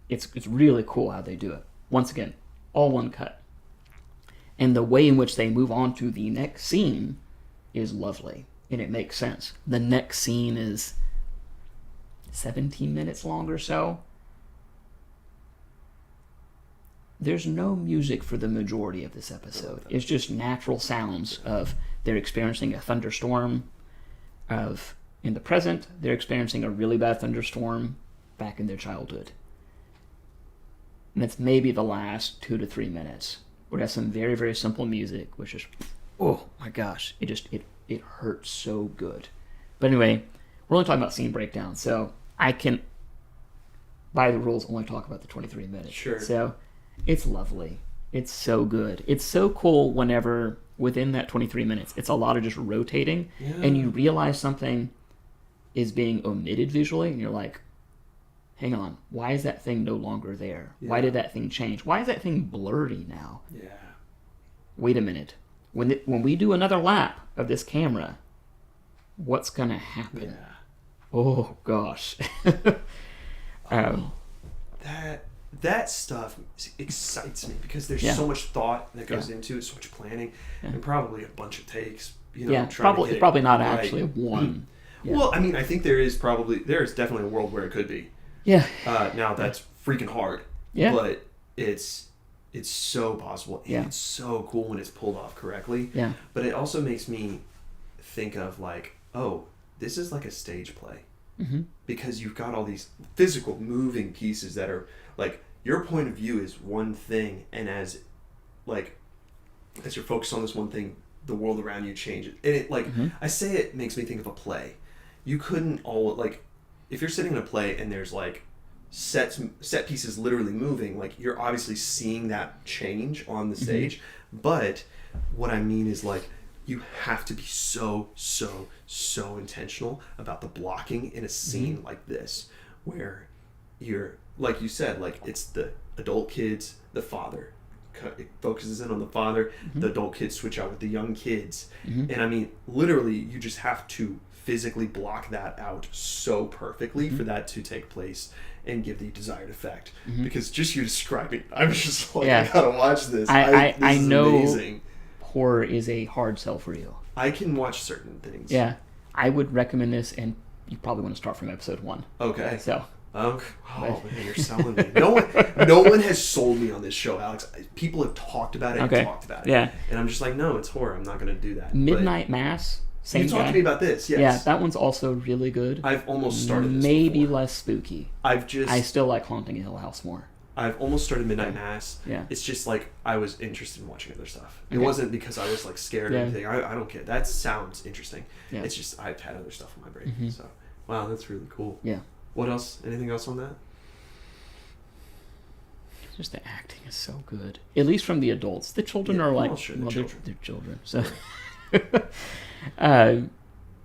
It's really cool how they do it. Once again, all one cut. And the way in which they move on to the next scene is lovely, and it makes sense. The next scene is 17 minutes long or so. There's no music for the majority of this episode. It's just natural sounds of they're experiencing a thunderstorm, of in the present, they're experiencing a really bad thunderstorm back in their childhood. And that's maybe the last 2 to 3 minutes, where it has some very, very simple music, which is, oh my gosh, it hurts so good. But anyway, we're only talking about scene breakdown, so I can, by the rules, only talk about the 23 minutes. Sure. So it's lovely. It's so good. It's so cool whenever within that 23 minutes, it's a lot of just rotating, and you realize something is being omitted visually, and you're like, hang on, why is that thing no longer there? Yeah. Why did that thing change? Why is that thing blurry now? Yeah. Wait a minute. When we do another lap of this camera, what's going to happen? Yeah. Oh, gosh. That stuff excites me because there's Yeah. so much thought that goes Yeah. into it, so much planning, Yeah. and probably a bunch of takes. Yeah, trying to get it probably not right. actually one. Yeah. Well, I mean, I think there is definitely a world where it could be. Yeah. Now that's freaking hard. Yeah. But it's so possible, and Yeah. it's so cool when it's pulled off correctly. Yeah. But it also makes me think of like, oh, this is like a stage play. Mm-hmm. Because you've got all these physical moving pieces that are like your point of view is one thing, and as you're focused on this one thing, the world around you changes. And it I say it makes me think of a play. You couldn't if you're sitting in a play and there's like set pieces literally moving, like you're obviously seeing that change on the stage. But what I mean is like you have to be so intentional about the blocking in a scene like this, where you're, like you said, like it's the adult kids, the father, it focuses in on the father, the adult kids switch out with the young kids. And I mean, literally, you just have to physically block that out so perfectly for that to take place and give the desired effect. Because just you describing, I'm just like, Yeah. I gotta watch this. I This is know amazing. horror is a hard sell for you. I can watch certain things. Yeah. I would recommend this, and you probably want to start from episode 1. Okay. So Oh man, you're selling me. No one has sold me on this show, Alex. People have talked about it Okay. and talked about it. Yeah. And I'm just like, no, it's horror. I'm not going to do that. Midnight Mass. But Same you talked guy. to me about this, yes. Yeah, that one's also really good. I've almost started this Maybe before. less spooky. I still like Haunting Hill House more. I've almost started Midnight Mass. Yeah. It's just like I was interested in watching other stuff. It Okay. wasn't because I was like scared or Yeah. anything. I don't care. That sounds interesting. Yeah. It's just I've had other stuff on my brain. Mhm. So wow, that's really cool. Yeah. What else? Anything else on that? Just the acting is so good. At least from the adults. The children Yeah, are like, well, sure, they're well, children. they're children. So,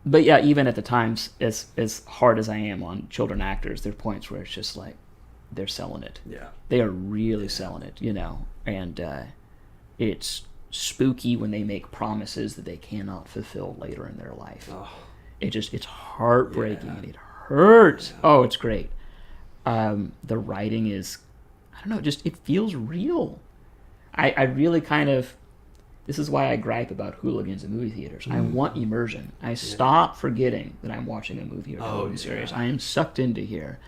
but yeah, even at the times, as hard as I am on children actors, there are points where it's just like they're selling it. Yeah. They are really selling it, and it's spooky when they make promises that they cannot fulfill later in their life. Oh, It's heartbreaking Yeah. and it hurts. Yeah. Oh, it's great. The writing is, I don't know, just it feels real. I really kind of, this is why I gripe about hooligans in movie theaters. I want immersion. I stop forgetting that I'm watching a movie or television series. yeah. I am sucked into here.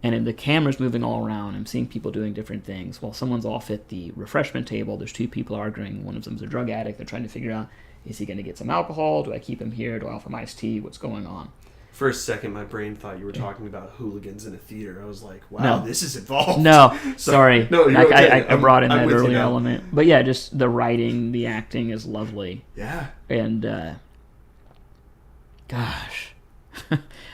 And if the camera's moving all around, I'm seeing people doing different things. While someone's off at the refreshment table, there's two people arguing. One of them's a drug addict. They're trying to figure out, is he going to get some alcohol? Do I keep him here? Do I offer him iced tea? What's going on? for a second, my brain thought you were talking about hooligans in a theater. I was like, wow, No. this is involved. No, So- sorry. No, you're Like, okay. I brought in I'm that with you earlier now. element. But yeah, just the writing, the acting is lovely. Yeah. And, gosh.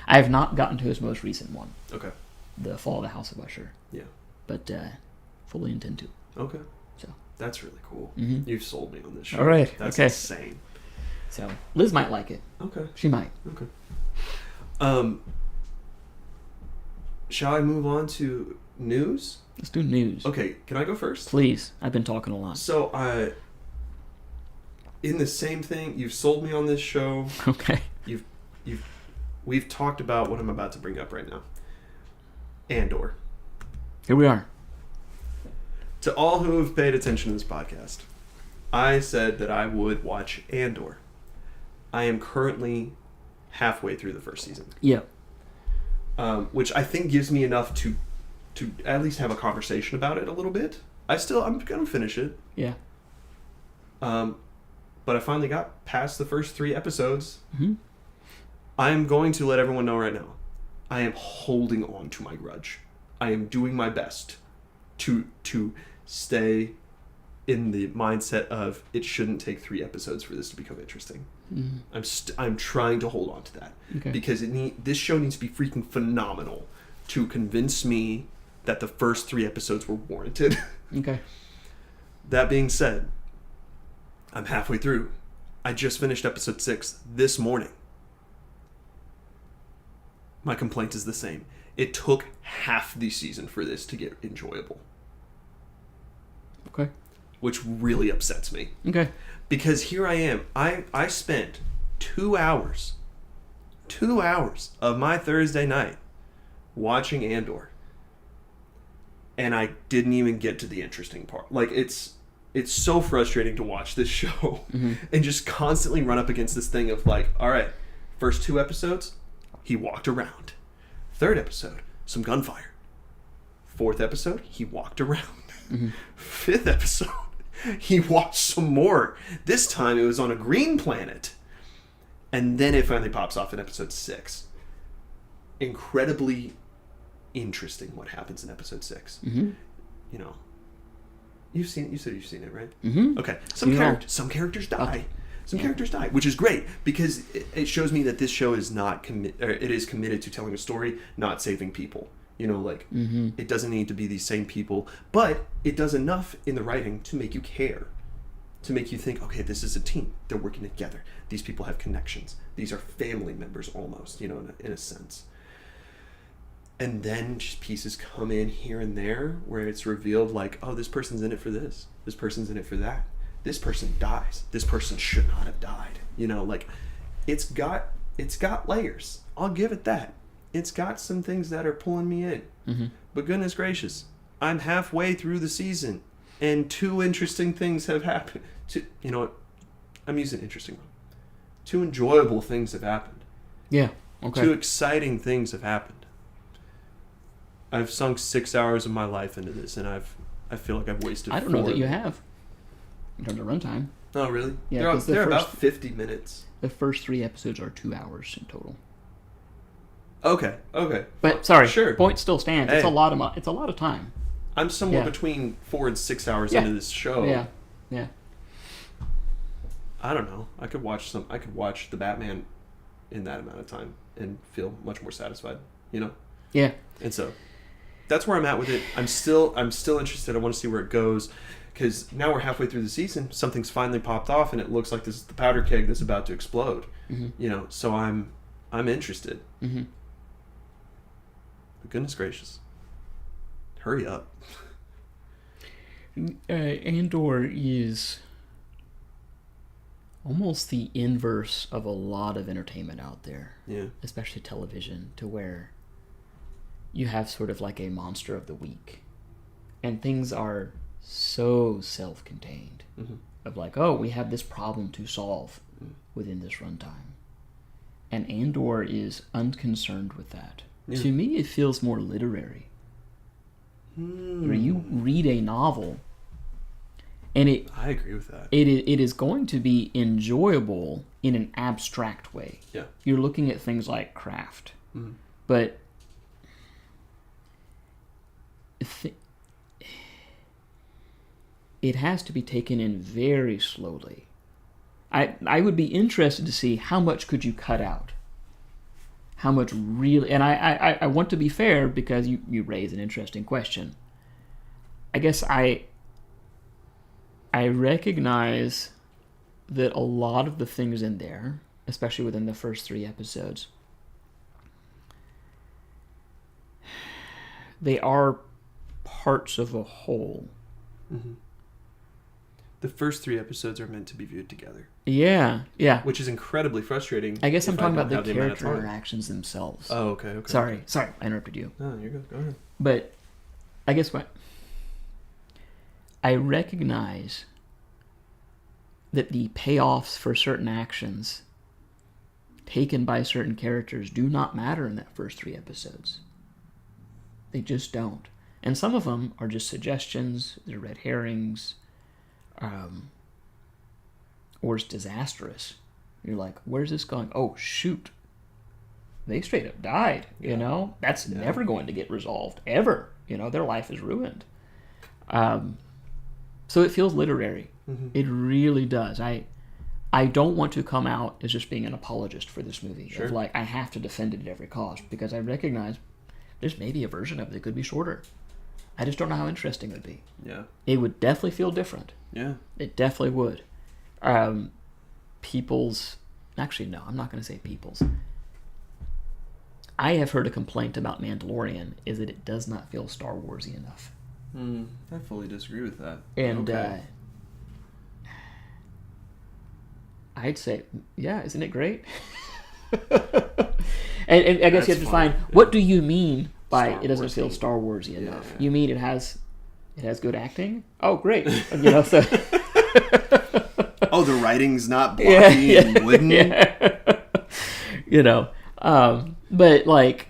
I have not gotten to his most recent one, Okay. The Fall of the House of Usher. Yeah. But fully intend to. Okay. So. That's really cool. Mhm. You've sold me on this show. All right, That's okay. insane. So Liz might like it. Okay. She might. Okay. Shall I move on to news? Let's do news. Okay, can I go first? Please. I've been talking a lot. So, in the same thing, you've sold me on this show. Okay. We've talked about what I'm about to bring up right now. Andor. Here we are. To all who have paid attention to this podcast, I said that I would watch Andor. I am currently halfway through the first season, Yeah. which I think gives me enough to at least have a conversation about it a little bit. I'm gonna finish it. Yeah. But I finally got past the first 3 episodes. Hmm. I am going to let everyone know right now. I am holding on to my grudge. I am doing my best to stay in the mindset of it shouldn't take 3 episodes for this to become interesting. I'm trying to hold on to that Okay. because this show needs to be freaking phenomenal to convince me that the first 3 episodes were warranted. Okay. That being said, I'm halfway through. I just finished episode 6 this morning. My complaint is the same. It took half the season for this to get enjoyable, Okay. which really upsets me. Okay. Because here I am. I spent 2 hours of my Thursday night watching Andor. And I didn't even get to the interesting part. Like, it's so frustrating to watch this show and just constantly run up against this thing of like, all right, first 2 episodes, he walked around. 3rd episode, some gunfire. 4th episode, he walked around. 5th episode, he watched some more. This time it was on a green planet. And then it finally pops off in episode 6. Incredibly interesting what happens in episode 6. Mm-hmm. You know, you said you've seen it, right? Mm-hmm. Okay. Seen it all. Some characters die. Okay. Some Yeah. characters die, which is great because it shows me that this show is it is committed to telling a story, not saving people. You know, like it doesn't need to be these same people, but it does enough in the writing to make you care, to make you think, okay, this is a team. They're working together. These people have connections. These are family members almost, you know, in a sense. And then just pieces come in here and there where it's revealed like, oh, this person's in it for this. This person's in it for that. This person dies. This person should not have died. You know, like it's got layers. I'll give it that. It's got some things that are pulling me in. Mm-hmm. But goodness gracious, I'm halfway through the season and 2 interesting things have happened. You know what? I'm using interesting. 2 enjoyable things have happened. Yeah. Okay. 2 exciting things have happened. I've sunk 6 hours of my life into this, and I feel like I've wasted. I don't know that you have. In terms of runtime. Oh, really? Yeah, they're about 50 minutes. The first 3 episodes are 2 hours in total. Okay. But sorry, sure. Point still stands. Hey. It's a lot of time. I'm somewhere between 4 and 6 hours Yeah. into this show. Yeah. I don't know. I could watch the Batman in that amount of time and feel much more satisfied. You know. Yeah. And so, that's where I'm at with it. I'm still interested. I want to see where it goes, because now we're halfway through the season. Something's finally popped off, and it looks like this is the powder keg that's about to explode. Mm-hmm. You know. So I'm interested. Mm-hmm. But goodness gracious, hurry up. Andor is almost the inverse of a lot of entertainment out there. Yeah. Especially television, to where you have sort of like a monster of the week. And things are so self-contained. Mm-hmm. Of like, oh, we have this problem to solve within this runtime. And Andor is unconcerned with that. Yeah. To me, it feels more literary. Where you read a novel, and I agree with that. it is going to be enjoyable in an abstract way. Yeah. You're looking at things like craft, Mm-hmm. but it has to be taken in very slowly. I would be interested to see how much could you cut out. How much really... And I want to be fair, because you raise an interesting question. I guess I recognize that a lot of the things in there, especially within the first 3 episodes, they are parts of a whole. Mm-hmm. The first 3 episodes are meant to be viewed together. Yeah. Which is incredibly frustrating. I guess I'm talking about the have the amount of character time. interactions themselves. Oh, okay. Sorry, I interrupted you. No, you're good. Go ahead. But I guess what I recognize that the payoffs for certain actions taken by certain characters do not matter in that first 3 episodes. They just don't. And some of them are just suggestions, they're red herrings, or it's disastrous. You're like, where's this going? Oh, shoot. They straight up died, you know? That's never going to get resolved, ever. You know, their life is ruined. So it feels literary. Mm-hmm. It really does. I don't want to come out as just being an apologist for this movie. Sure. Of like, I have to defend it at every cost, because I recognize there's maybe a version of it that could be shorter. I just don't know how interesting it would be. Yeah. It would definitely feel different. Yeah. It definitely would. People's... Actually, no, I'm not going to say people's. I have heard a complaint about Mandalorian is that it does not feel Star Warsy enough. I fully disagree with that. And okay. I'd say, yeah, isn't it great? and I guess you have to find, what do you mean by Star it doesn't Warsy. feel Star Warsy enough? Yeah. You mean it has good acting? Oh, great. You know, so... Oh, the writing's not blocky and wooden? Yeah. You know, but like,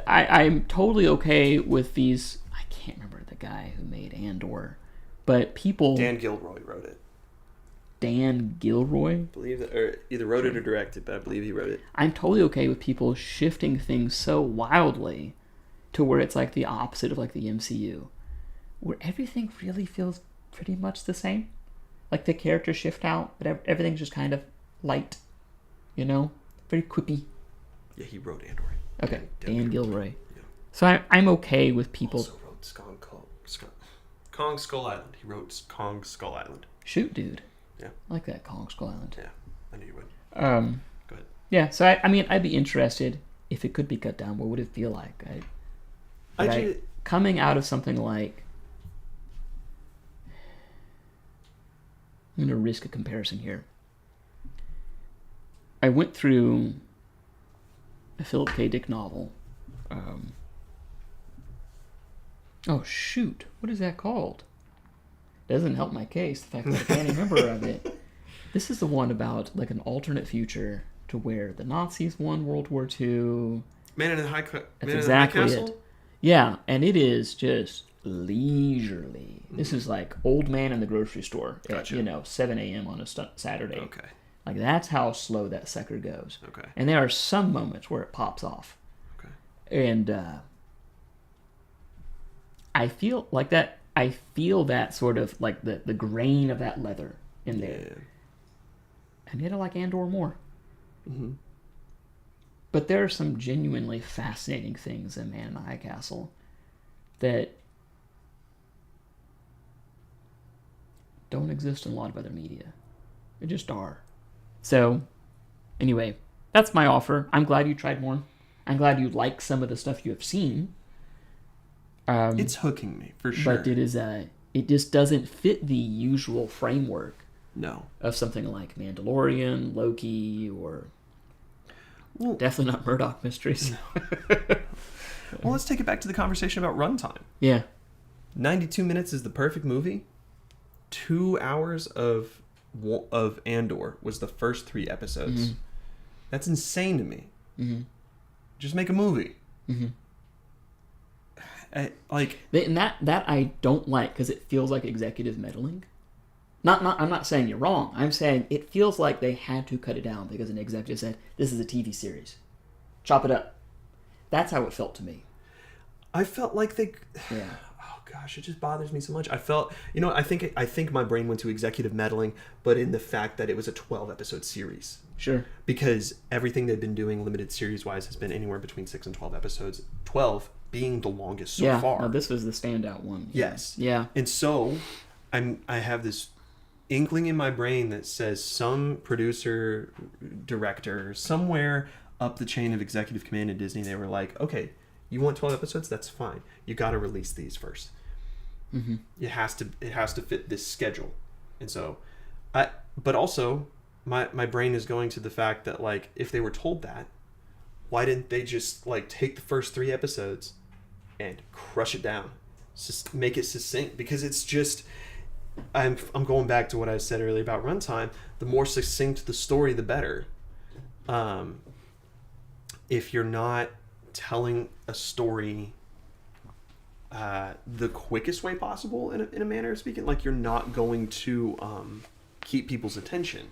I'm totally okay with these. I can't remember the guy who made Andor, but people. Dan Gilroy wrote it. Dan Gilroy? I believe that, or either wrote it or directed, but I believe he wrote it. I'm totally okay with people shifting things so wildly to where it's like the opposite of like the MCU, where everything really feels pretty much the same. Like the characters shift out, but everything's just kind of light, you know? Very quippy. Yeah, he wrote Andor. Okay, Dan Gilroy. Yeah. So I'm okay with people... Also wrote Kong Skull Island. He wrote Kong Skull Island. Shoot, dude. Yeah. I like that Kong Skull Island. Yeah, I knew you would. Go ahead. Yeah, so I mean, I'd be interested if it could be cut down. What would it feel like? Coming out of something like... I'm going to risk a comparison here. I went through a Philip K. Dick novel. Oh, shoot. What is that called? Doesn't help my case, the fact that I can't remember of it. This is the one about like an alternate future to where the Nazis won World War II. Man in the High That's exactly Castle? it. Yeah, and it is just leisurely. This is like old man in the grocery store at, Gotcha. 7 a.m. on a Saturday. Okay. Like, that's how slow that sucker goes. Okay. And there are some moments where it pops off. Okay. And I feel like that. I feel that sort of like the grain of that leather in there. Yeah. And yet I like Andor more. Mm-hmm. But there are some genuinely fascinating things in Man in the High Castle that don't exist in a lot of other media. They just are. So, anyway, that's my offer. I'm glad you tried more. I'm glad you like some of the stuff you have seen. It's hooking me for sure. But it just doesn't fit the usual framework No. of something like Mandalorian, Loki, or definitely not Murdoch Mysteries. Well, let's take it back to the conversation about runtime. Yeah. 92 minutes is the perfect movie. 2 hours of Andor was the first 3 episodes. Mm-hmm. That's insane to me. Mm-hmm. Just make a movie. Mm-hmm. And that I don't like because it feels like executive meddling. I'm not saying you're wrong. I'm saying it feels like they had to cut it down because an executive said, "This is a TV series, chop it up." That's how it felt to me. I felt like they. Yeah. Oh gosh, it just bothers me so much. I felt, I think my brain went to executive meddling, but in the fact that it was a 12-episode series. Sure. Because everything they've been doing limited series wise has been anywhere between 6 and 12 episodes. 12 being the longest so far. No, this was the standout one. Yes. Yeah. And so I have this inkling in my brain that says some producer, director, somewhere up the chain of executive command at Disney, they were like, okay, you want 12 episodes? That's fine. You got to release these first. Mm-hmm. It has to fit this schedule. And so but also my brain is going to the fact that, like, if they were told that, why didn't they just, like, take the first 3 episodes and crush it down, just make it succinct? Because it's just, I'm going back to what I said earlier about runtime. The more succinct the story, the better. If you're not telling a story the quickest way possible, in a manner of speaking, like, you're not going to keep people's attention.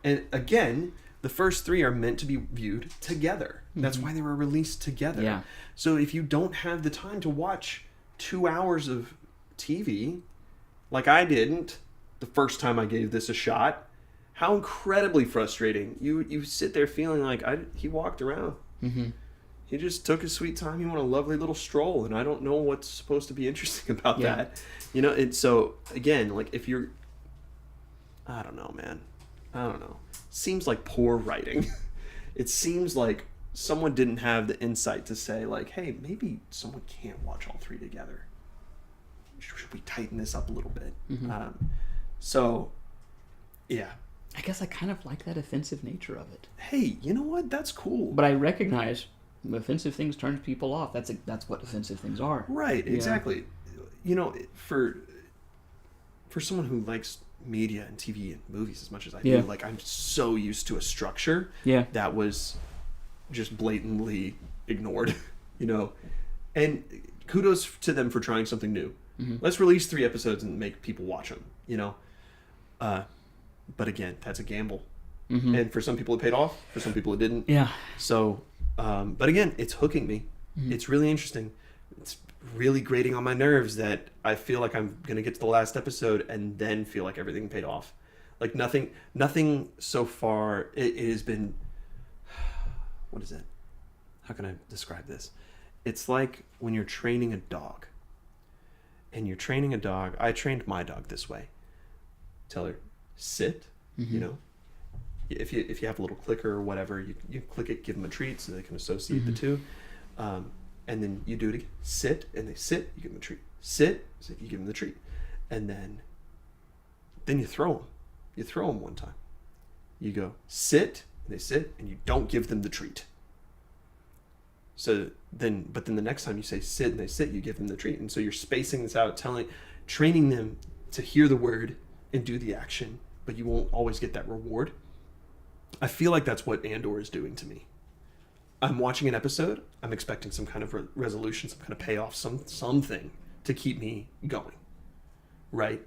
And again, the first 3 are meant to be viewed together. That's why they were released together. Yeah. So if you don't have the time to watch 2 hours of TV, like I didn't the first time I gave this a shot, how incredibly frustrating. You sit there feeling like he walked around. Mm-hmm. He just took his sweet time. He went a lovely little stroll, and I don't know what's supposed to be interesting about that. And so, again, like, if you're... I don't know, man. I don't know. Seems like poor writing. It seems like someone didn't have the insight to say, like, hey, maybe someone can't watch all 3 together. Should we tighten this up a little bit? Mm-hmm. So, yeah. I guess I kind of like that offensive nature of it. Hey, you know what? That's cool. But I recognize offensive things turn people off. That's what offensive things are. Right, exactly. For someone who likes media and TV and movies as much as I do, like, I'm so used to a structure that was just blatantly ignored, and kudos to them for trying something new. Mm-hmm. Let's release 3 episodes and make people watch them, but again, that's a gamble. Mm-hmm. And for some people it paid off, for some people it didn't. Yeah. So, but again, it's hooking me. Mm-hmm. It's really interesting. It's really grating on my nerves that I feel like I'm going to get to the last episode and then feel like everything paid off. Like, nothing so far. It has been, what is it? How can I describe this? It's like when you're training a dog. And you're training a dog. I trained my dog this way. Tell her, sit, mm-hmm. If you have a little clicker or whatever, you click it, give them a treat so they can associate mm-hmm. the two. And then you do it again. Sit, and they sit, you give them a treat. Sit, you give them the treat. And then you throw them. You throw them one time. You go, sit, and they sit, and you don't give them the treat. But then the next time you say sit and they sit, you give them the treat. And so you're spacing this out, training them to hear the word and do the action, but you won't always get that reward. I feel like that's what Andor is doing to me. I'm watching an episode, I'm expecting some kind of resolution, some kind of payoff, something to keep me going, right?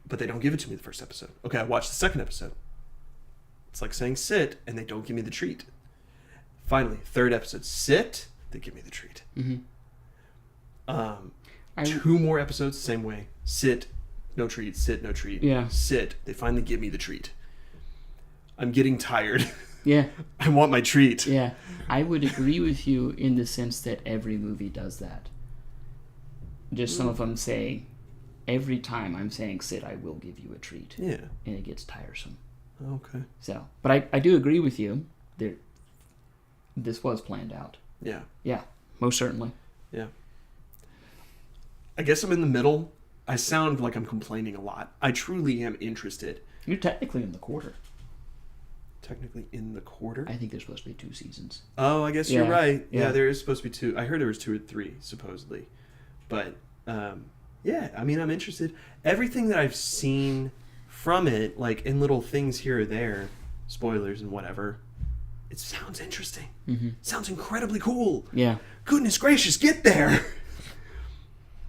But they don't give it to me the first episode. Okay, I watch the second episode. It's like saying sit, and they don't give me the treat. Finally, third episode, sit, they give me the treat. Two more episodes the same way. Sit, no treat, sit, no treat. Yeah. Sit, they finally give me the treat. I'm getting tired. Yeah. I want my treat. Yeah. I would agree with you in the sense that every movie does that. Just some of them say, every time I'm saying sit, I will give you a treat. Yeah. And it gets tiresome. Okay. So, but I do agree with you. This was planned out. Yeah. Yeah, most certainly. Yeah. I guess I'm in the middle. I sound like I'm complaining a lot. I truly am interested. You're technically in the quarter. Technically in the quarter? I think there's supposed to be 2 seasons. Oh, I guess you're right. Yeah. Yeah, there is supposed to be 2. I heard there was 2 or 3, supposedly. But, yeah, I mean, I'm interested. Everything that I've seen from it, like in little things here or there, spoilers and whatever, it sounds interesting. Mm-hmm. Sounds incredibly cool. Yeah. Goodness gracious, get there!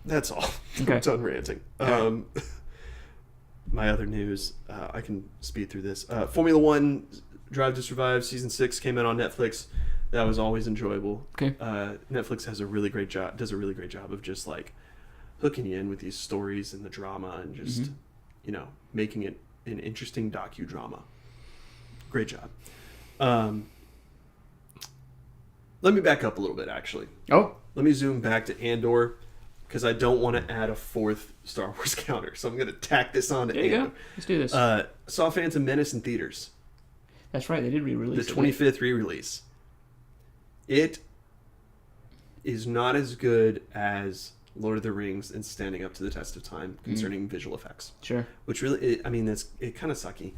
That's all. Okay. I'm done ranting. My other news, I can speed through this. Formula One Drive to Survive Season 6 came out on Netflix. That was always enjoyable. Okay. Netflix does a really great job of just like hooking you in with these stories and the drama and just, making it an interesting docudrama. Great job. Let me back up a little bit, actually. Oh. Let me zoom back to Andor, because I don't want to add a 4th Star Wars counter. So I'm going to tack this on to There you Andor. go. Let's do this. Saw Phantom Menace in theaters. That's right. They did re-release The it. 25th re-release. It is not as good as Lord of the Rings and standing up to the test of time concerning visual effects. Sure. Which really, it kind of sucky.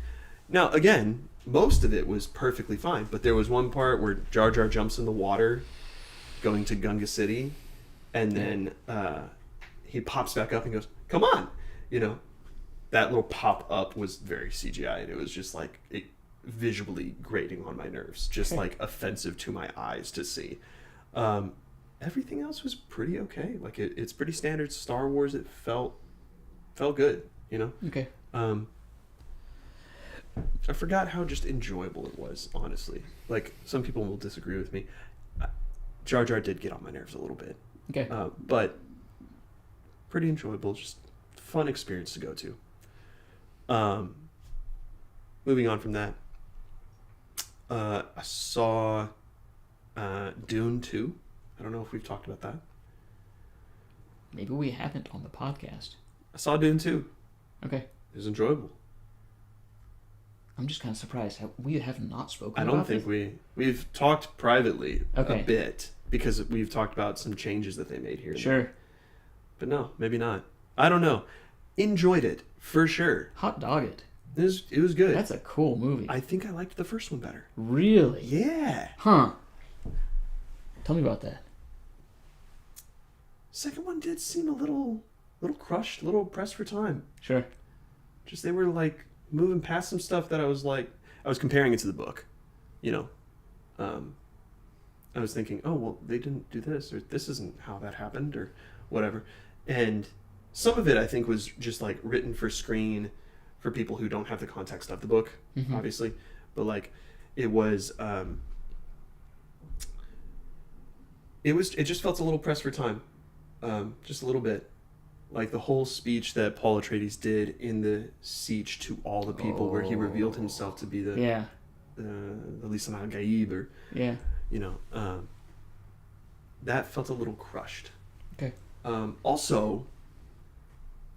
Now, again, most of it was perfectly fine, but there was one part where Jar Jar jumps in the water going to Gunga City, and then he pops back up and goes, "Come on!" That little pop up was very CGI, and it was just like visually grating on my nerves, just like offensive to my eyes to see. Everything else was pretty okay. Like it's pretty standard Star Wars. It felt good, Okay. I forgot how just enjoyable it was, honestly. Like, some people will disagree with me. Jar Jar did get on my nerves a little bit. Okay. But pretty enjoyable, just fun experience to go to. Moving on from that, I saw Dune 2. I don't know if we've talked about that. Maybe we haven't on the podcast. I saw Dune 2. Okay. It was enjoyable. I'm just kind of surprised. We have not spoken I about don't think it? we've talked privately Okay. a bit, because we've talked about some changes that they made here. Sure. But no, maybe not. I don't know. Enjoyed it, for sure. Hot dog it. It was good. That's a cool movie. I think I liked the first one better. Really? Yeah. Huh. Tell me about that. Second one did seem a little crushed, a little pressed for time. Sure. Just they were like moving past some stuff that I was comparing it to the book, I was thinking, oh, well, they didn't do this, or this isn't how that happened, or whatever. And some of it, I think, was just like written for screen for people who don't have the context of the book, obviously. But like, it just felt a little pressed for time. Just a little bit. Like the whole speech that Paul Atreides did in the Siege to all the people, where he revealed himself to be the Lisan al-Gaib, or that felt a little crushed. Okay. Also,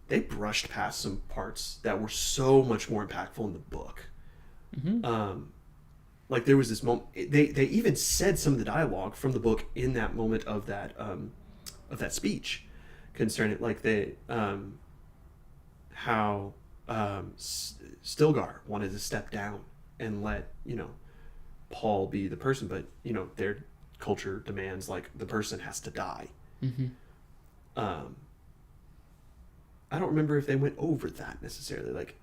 they brushed past some parts that were so much more impactful in the book. Like there was this moment. They even said some of the dialogue from the book in that moment of that speech, concerning like how Stilgar wanted to step down and let Paul be the person, but their culture demands like the person has to die. I don't remember if they went over that necessarily. Like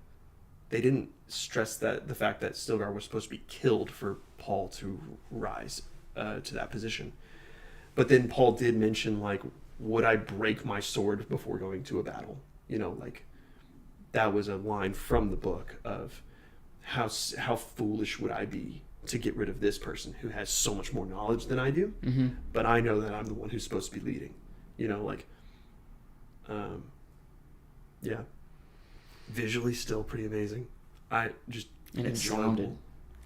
they didn't stress that the fact that Stilgar was supposed to be killed for Paul to rise to that position. But then Paul did mention, like, would I break my sword before going to a battle? You know, like, that was a line from the book of how foolish would I be to get rid of this person who has so much more knowledge than I do, but I know that I'm the one who's supposed to be leading. You know, like, yeah. Visually still pretty amazing. I just And it sounded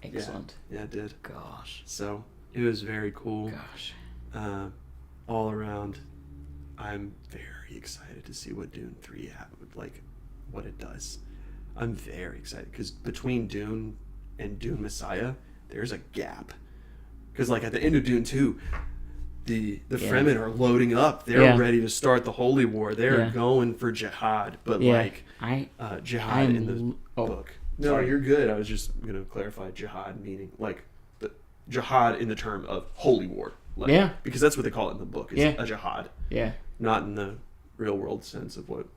excellent. Yeah, it did. Gosh. So it was very cool. Gosh. All around, I'm very excited to see what Dune 3 like, what it does. I'm very excited because between Dune and Dune Messiah, there's a gap. Because, like, at the end of Dune 2, the Fremen are loading up. They're ready to start the Holy War. They're going for jihad. But, like, jihad in the book. No, sorry. You're good. I was just going to clarify jihad meaning, like, the jihad in the term of holy war. Like, because that's what they call it in the book. It's a jihad. Yeah. Not in the real world sense of what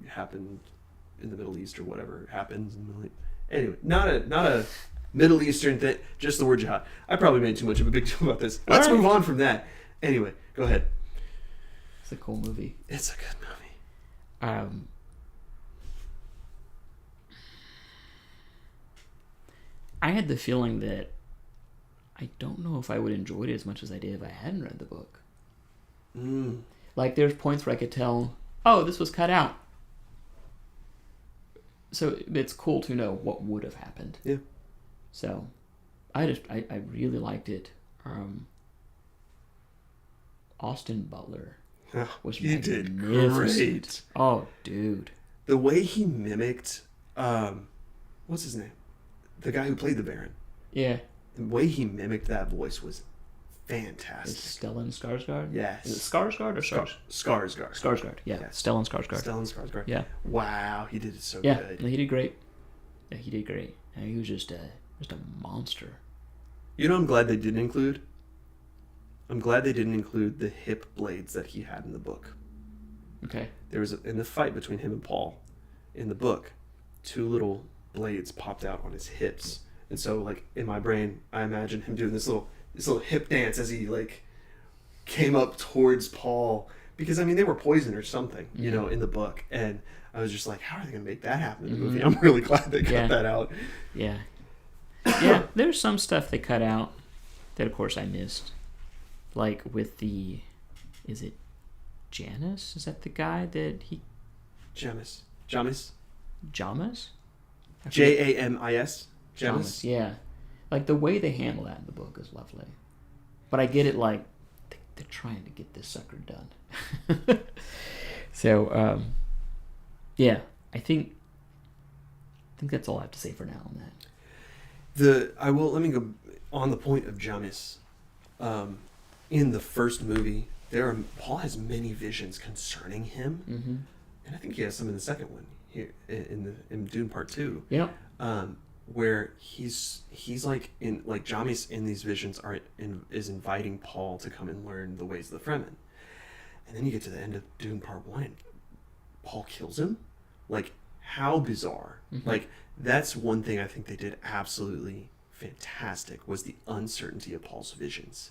happened in the Middle East or whatever happens in the Middle East. Anyway, not a Middle Eastern thing, just the word jihad. I probably made too much of a big deal about this. Let's move on from that. Anyway, go ahead. It's a cool movie. It's a good movie. I had the feeling that I don't know if I would enjoy it as much as I did if I hadn't read the book. Like, there's points where I could tell, oh, this was cut out. So it's cool to know what would have happened. Yeah. So I really liked it. Austin Butler was he did great. Oh, dude. The way he mimicked, what's his name? The guy who played the Baron. Yeah. The way he mimicked that voice was fantastic. Stellan Skarsgård? Yes. Is it Skarsgård or Skarsgård? Skarsgård, yeah. Yes. Stellan Skarsgård. Stellan Skarsgård. Yeah. Wow, he did it so good. Yeah, he did great. Yeah, he did great. And he was just a monster. You know, I'm glad they didn't include the hip blades that he had in the book. Okay. There was in the fight between him and Paul, in the book, 2 little blades popped out on his hips, and so, like, in my brain, I imagine him doing this little hip dance as he, like, came up towards Paul, because I mean they were poisoned or something, you know, in the book, and I was just like, how are they gonna make that happen in the movie? I'm really glad they cut that out. Yeah. Yeah, there's some stuff they cut out that, of course, I missed. Like with is it Janus? Is that the guy that he... Jamis? Jamis? Jamis? Jamis, yeah. Like, the way they handle that in the book is lovely. But I get it, like, they're trying to get this sucker done. So, yeah, I think that's all I have to say for now on that. Let me go on the point of Jamis. In the first movie, Paul has many visions concerning him, and I think he has some in the second one here in Dune Part 2. Yeah. Where he's like Jamis in these visions is inviting Paul to come and learn the ways of the Fremen, and then you get to the end of Dune Part 1, and Paul kills him. Like, how bizarre! Like, that's one thing I think they did absolutely fantastic, was the uncertainty of Paul's visions.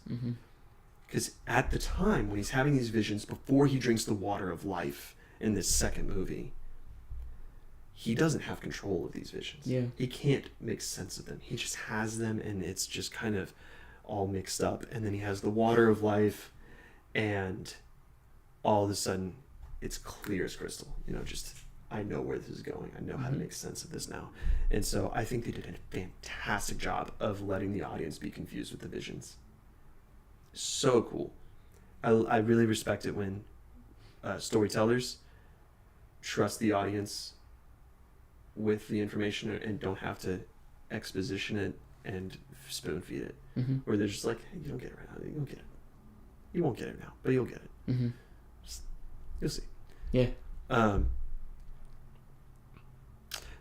Because at the time when he's having these visions, before he drinks the water of life in this second movie, he doesn't have control of these visions. Yeah. He can't make sense of them. He just has them, and it's just kind of all mixed up. And then he has the water of life, and all of a sudden, it's clear as crystal. You know, just, I know where this is going. I know how to make sense of this now. And so I think they did a fantastic job of letting the audience be confused with the visions. So cool. I really respect it when storytellers trust the audience with the information and don't have to exposition it and spoon feed it. Or they're just like, hey, you don't get it right now. You don't get it. You won't get it now, but you'll get it. You'll see. Yeah.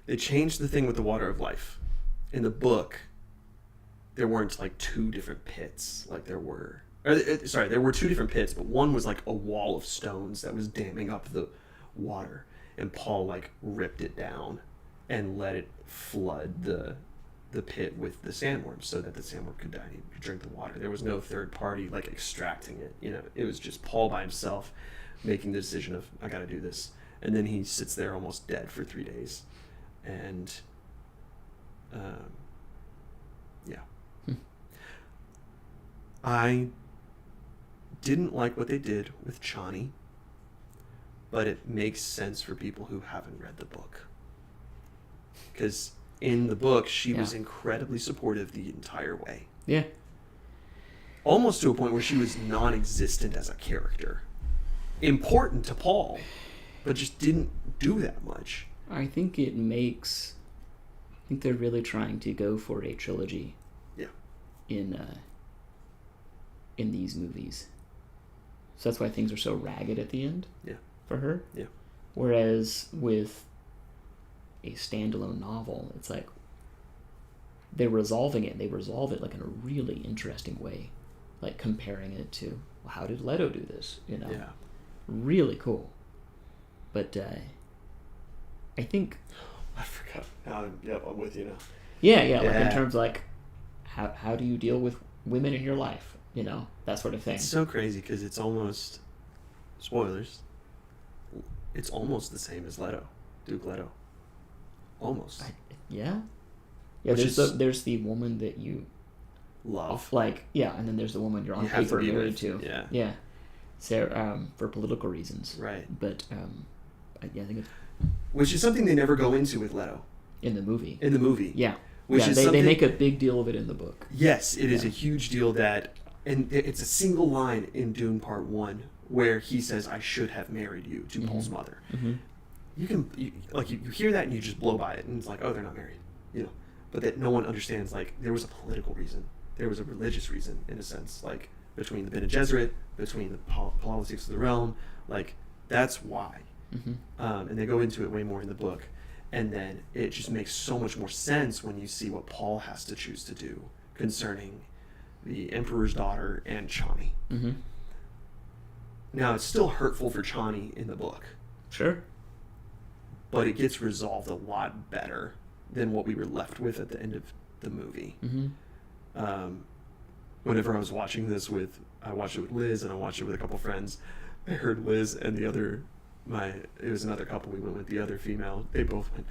They changed the thing with the water of life. In the book, there weren't like 2 different pits like there were. There were 2 different pits, but one was like a wall of stones that was damming up the water, and Paul like ripped it down and let it flood the the pit with the sandworm so that the sandworm could die and drink the water. There was no third party like extracting it. It was just Paul by himself making the decision of, I got to do this. And then he sits there almost dead for 3 days. And yeah. I didn't like what they did with Chani, but it makes sense for people who haven't read the book. Because in the book, she was incredibly supportive the entire way. Yeah. Almost to a point where she was non-existent as a character. Important to Paul, but just didn't do that much. I think they're really trying to go for a trilogy. Yeah. In these movies. So that's why things are so ragged at the end. Yeah. For her. Yeah. Whereas with a standalone novel, it's like they're resolving it. They resolve it like in a really interesting way, like comparing it to, well, how did Leto do this? Yeah. Really cool. But I think I forgot. I'm with you now. Yeah. Like in terms of like how do you deal with women in your life? That sort of thing. It's so crazy because it's almost, spoilers, it's almost the same as Leto, Duke Leto. Almost. Yeah, Which there's the woman that you love. And then there's the woman you're on have paper to be married with. to. Yeah. So for political reasons. Right. But I think it's Which is something they never go into with Leto. in the movie. Yeah. They make a big deal of it in the book. Yes, it is a huge deal and it's a single line in Dune Part 1 where he says, I should have married you to Paul's mother. Mm-hmm. You hear that and you just blow by it and it's like, oh, they're not married, but that no one understands, like, there was a political reason, there was a religious reason, in a sense, like, between the Bene Gesserit, between the politics of the realm, like, that's why. Mm-hmm. And they go into it way more in the book, and then it just makes so much more sense when you see what Paul has to choose to do concerning the Emperor's daughter and Chani. Mm-hmm. Now, it's still hurtful for Chani in the book. Sure. But it gets resolved a lot better than what we were left with at the end of the movie. Mm-hmm. Whenever I was watching this I watched it with Liz and I watched it with a couple friends. I heard Liz and it was another couple we went with, the other female. They both went,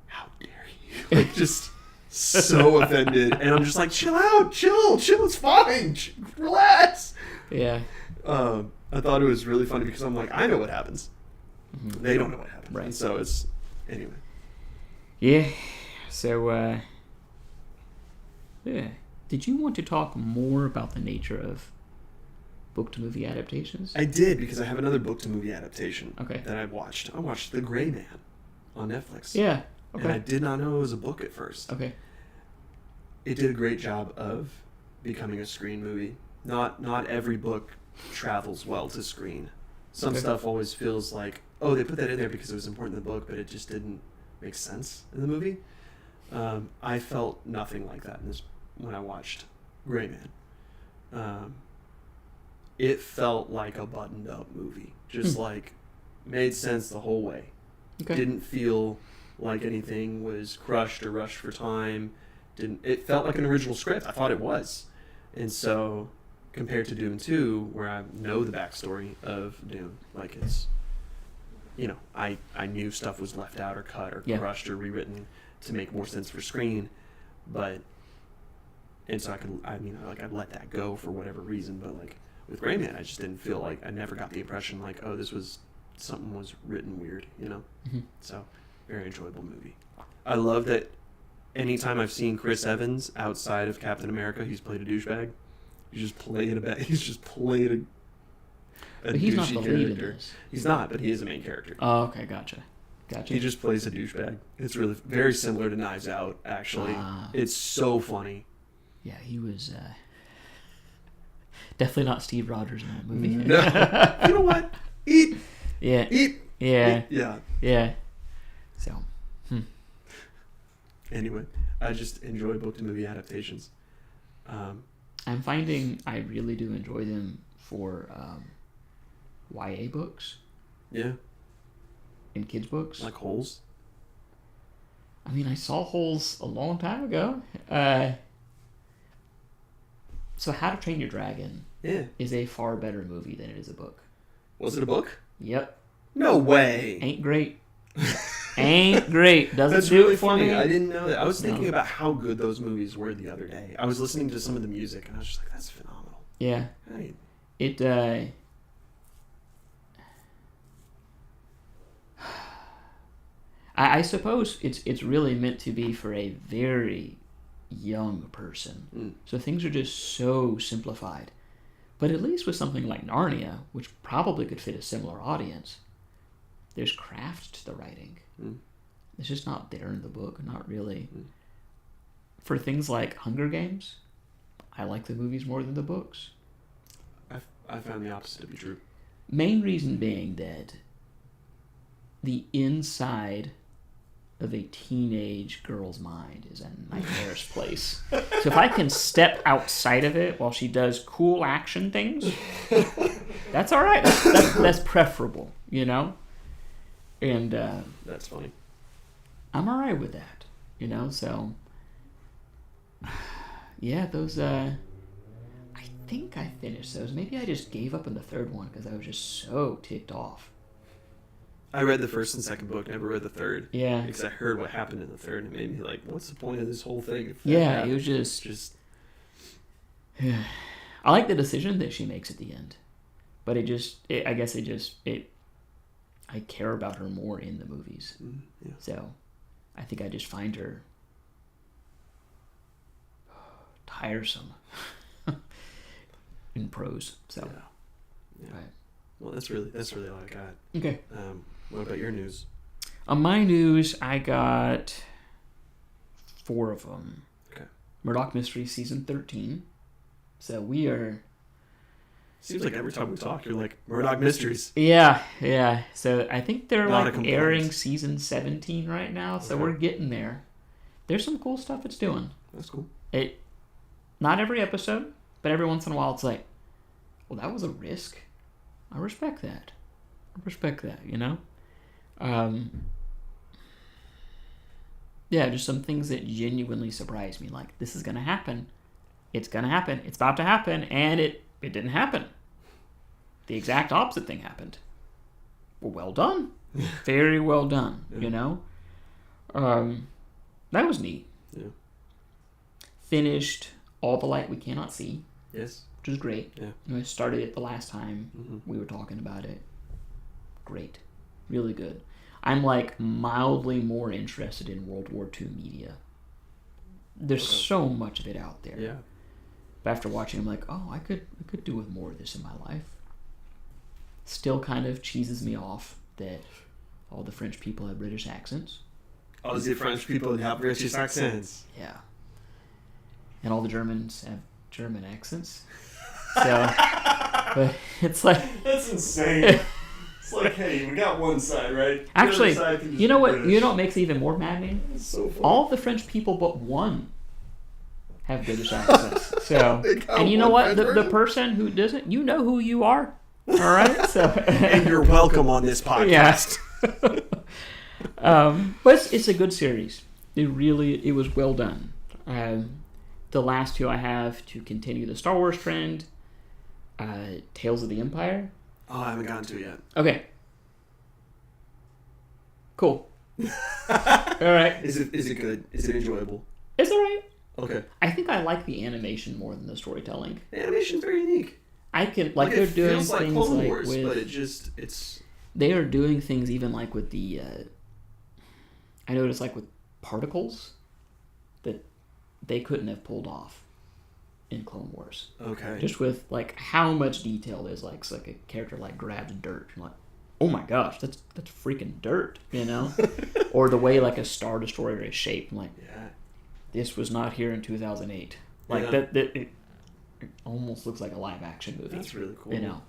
how dare you? Like, just so offended. And I'm just like, chill out, chill, it's fine, relax. Yeah. I thought it was really funny because I'm like, I know what happens. Mm-hmm. They don't know what happens. Right. And so it's, anyway. Yeah. So, yeah. Did you want to talk more about the nature of book to movie adaptations? I did, because I have another book to movie adaptation that I watched. I watched The Gray Man on Netflix. Yeah. Okay. And I did not know it was a book at first. Okay. It did a great job of becoming a screen movie. Not every book travels well to screen. Some stuff always feels like, oh, they put that in there because it was important in the book, but it just didn't make sense in the movie. I felt nothing like that when I watched Gray Man. It felt like a buttoned-up movie. Just like, made sense the whole way. Okay. Didn't feel like anything was crushed or rushed for time. It felt like an original script. I thought it was. And so, compared to Dune 2, where I know the backstory of Dune, like, it's, I knew stuff was left out or cut or crushed or rewritten to make more sense for screen, and so I let that go for whatever reason, but like with Gray Man, I just didn't feel like, I never got the impression like, oh, something was written weird, Mm-hmm. So, very enjoyable movie. I love that anytime I've seen Chris Evans outside of Captain America, he's played a douchebag. He's just played a but he's douchey not the character. lead in this. He's not, but he is the main character. Oh, okay, gotcha. He just plays a douchebag. It's really very similar to Knives Out, actually. It's so funny. Yeah, he was definitely not Steve Rogers in that movie. No. You know what? Eat. Yeah. Eat. Yeah. Yeah. Yeah. So. Anyway, I just enjoy book to movie adaptations. I'm finding I really do enjoy them for YA books. Yeah. And kids books. Like Holes. I mean, I saw Holes a long time ago. So How to Train Your Dragon Yeah. is a far better movie than it is a book. Was it a book? Yep. No way. Ain't great. Ain't great. Doesn't That's do really it for funny. me. I didn't know that. I was thinking No. about how good those movies were the other day. I was listening to some of the music and I was just like, that's phenomenal. Yeah. Hey. It, I suppose it's really meant to be for a very young person. Mm. So things are just so simplified. But at least with something like Narnia, which probably could fit a similar audience, there's craft to the writing. Mm. It's just not there in the book, not really. Mm. For things like Hunger Games, I like the movies more than the books. I found the opposite to be true. Main reason being that the inside of a teenage girl's mind is a nightmarish place. So if I can step outside of it while she does cool action things, that's all right. That's preferable, you know? And That's funny. I'm all right with that, you know? So, yeah, those... I think I finished those. Maybe I just gave up on the third one because I was just so ticked off. I read the first and second book, never read the third. Yeah. Because I heard what happened in the third and it made me like, what's the point of this whole thing? If that Yeah, happened? it was just... just I like the decision that she makes at the end. But I guess I care about her more in the movies. yeah. So, I think I just find her tiresome in prose. So, Yeah. right. Well, that's really all I got. Okay. What about your news? On my news, I got 4 of them. Okay. Murdoch Mysteries Season 13. So we are... Seems like every time we talk, you're like, Murdoch Mysteries. Yeah. So I think they're Not a like complaint. airing Season 17 right now. So Okay. we're getting there. There's some cool stuff it's doing. That's cool. Not every episode, but every once in a while it's like, well, that was a risk. I respect that. You know? Yeah, just some things that genuinely surprised me. Like, this is going to happen. It's going to happen. It's about to happen. And it didn't happen. The exact opposite thing happened. Well done. Very well done, Yeah. you know? That was neat. Yeah. Finished All the Light We Cannot See, Yes. which was great. Yeah. You know, I started it the last time Mm-hmm. we were talking about it. Great. Really good. I'm like mildly more interested in World War II media. There's Okay. so much of it out there. Yeah. But after watching, I'm like, oh, I could do with more of this in my life. Still kind of cheeses me off that all the French people have British accents. All the French people have British accents. Yeah. And all the Germans have German accents. So, but it's like... That's insane. It's like, hey, we got one side, right? The Actually, other side can just you know be what? British. You know what makes it even more maddening? It's so funny. All of the French people but one have British accents. So, They got and you know one what? French The person? person who doesn't, you know who you are. All right. So, And you're welcome on this podcast. but it's a good series. It was well done. The last 2 I have to continue the Star Wars trend. Tales of the Empire. Oh, I haven't gotten to it yet. Okay. Cool. All right. Is it good? Is it enjoyable? It's all right. Okay. I think I like the animation more than the storytelling. The animation's very unique. I can like they're it doing feels like things Clone like Wars, with but it's they are doing things even like with the I noticed like with particles that they couldn't have pulled off in Clone Wars. okay. Just with like how much detail there's like so like a character like grabs dirt and like, oh my gosh, that's freaking dirt, you know? Or the way like a Star Destroyer is shaped. I'm like, Yeah. this was not here in 2008. Like Yeah. that it almost looks like a live action movie. That's really cool. You know,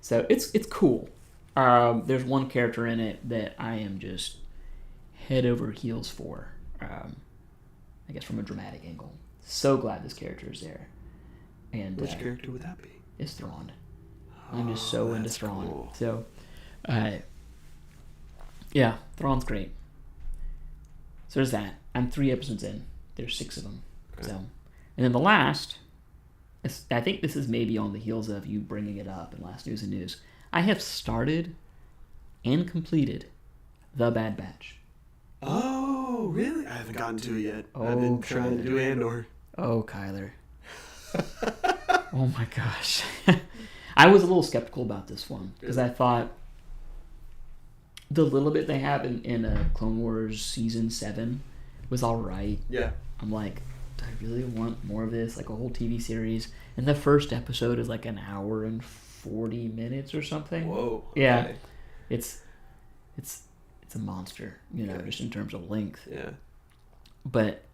so it's cool. There's one character in it that I am just head over heels for. I guess from a dramatic angle. So glad this character is there. And Which character would that be? it's Thrawn. I'm just so into that's Thrawn. cool. So, yeah, Thrawn's great. So there's that. I'm 3 episodes in. There's 6 of them. Okay. So, and then the last, I think this is maybe on the heels of you bringing it up in last News and News. I have started and completed The Bad Batch. Oh, really? I haven't gotten to it yet. Oh, I've been trying to do Andor. Oh, Kyler. Oh my gosh. I was a little skeptical about this one because I thought the little bit they have in Clone Wars Season 7 was all right. Yeah. I'm like, do I really want more of this? Like a whole TV series? And the first episode is like an hour and 40 minutes or something. Whoa. Yeah. Okay. It's a monster, just in terms of length. Yeah. But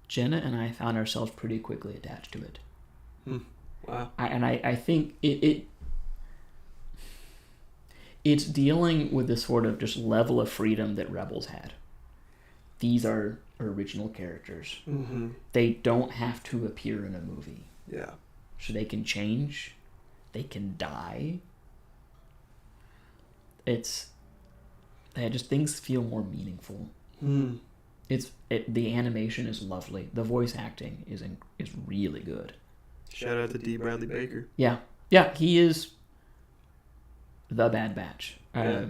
Jenna and I found ourselves pretty quickly attached to it. Wow. I think it's dealing with this sort of just level of freedom that Rebels had. These are original characters. Mm-hmm. They don't have to appear in a movie. Yeah. So they can change. They can die. Things feel more meaningful. Hmm. The animation is lovely. The voice acting is really good. Shout out to D. Bradley Baker. Yeah, he is the Bad Batch. Yeah.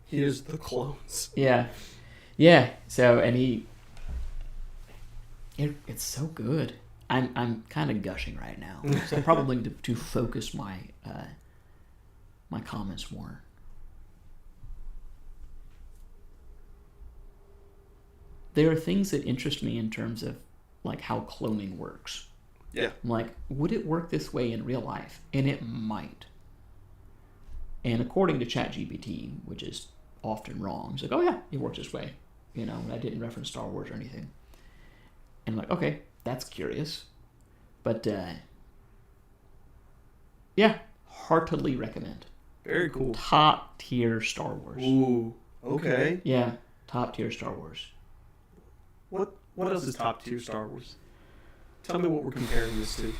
He is the clones. Yeah. So it's so good. I'm kind of gushing right now. So I probably need to focus my my comments more. There are things that interest me in terms of like how cloning works. Yeah. I'm like, would it work this way in real life? And it might. And according to ChatGPT, which is often wrong, it's like, oh yeah, it works this way. I didn't reference Star Wars or anything. And I'm like, okay, that's curious. But yeah, heartily recommend. Very cool. Top tier Star Wars. Ooh. Okay. Yeah, top tier Star Wars. What else is top tier Star Wars? Tell me what we're comparing this to.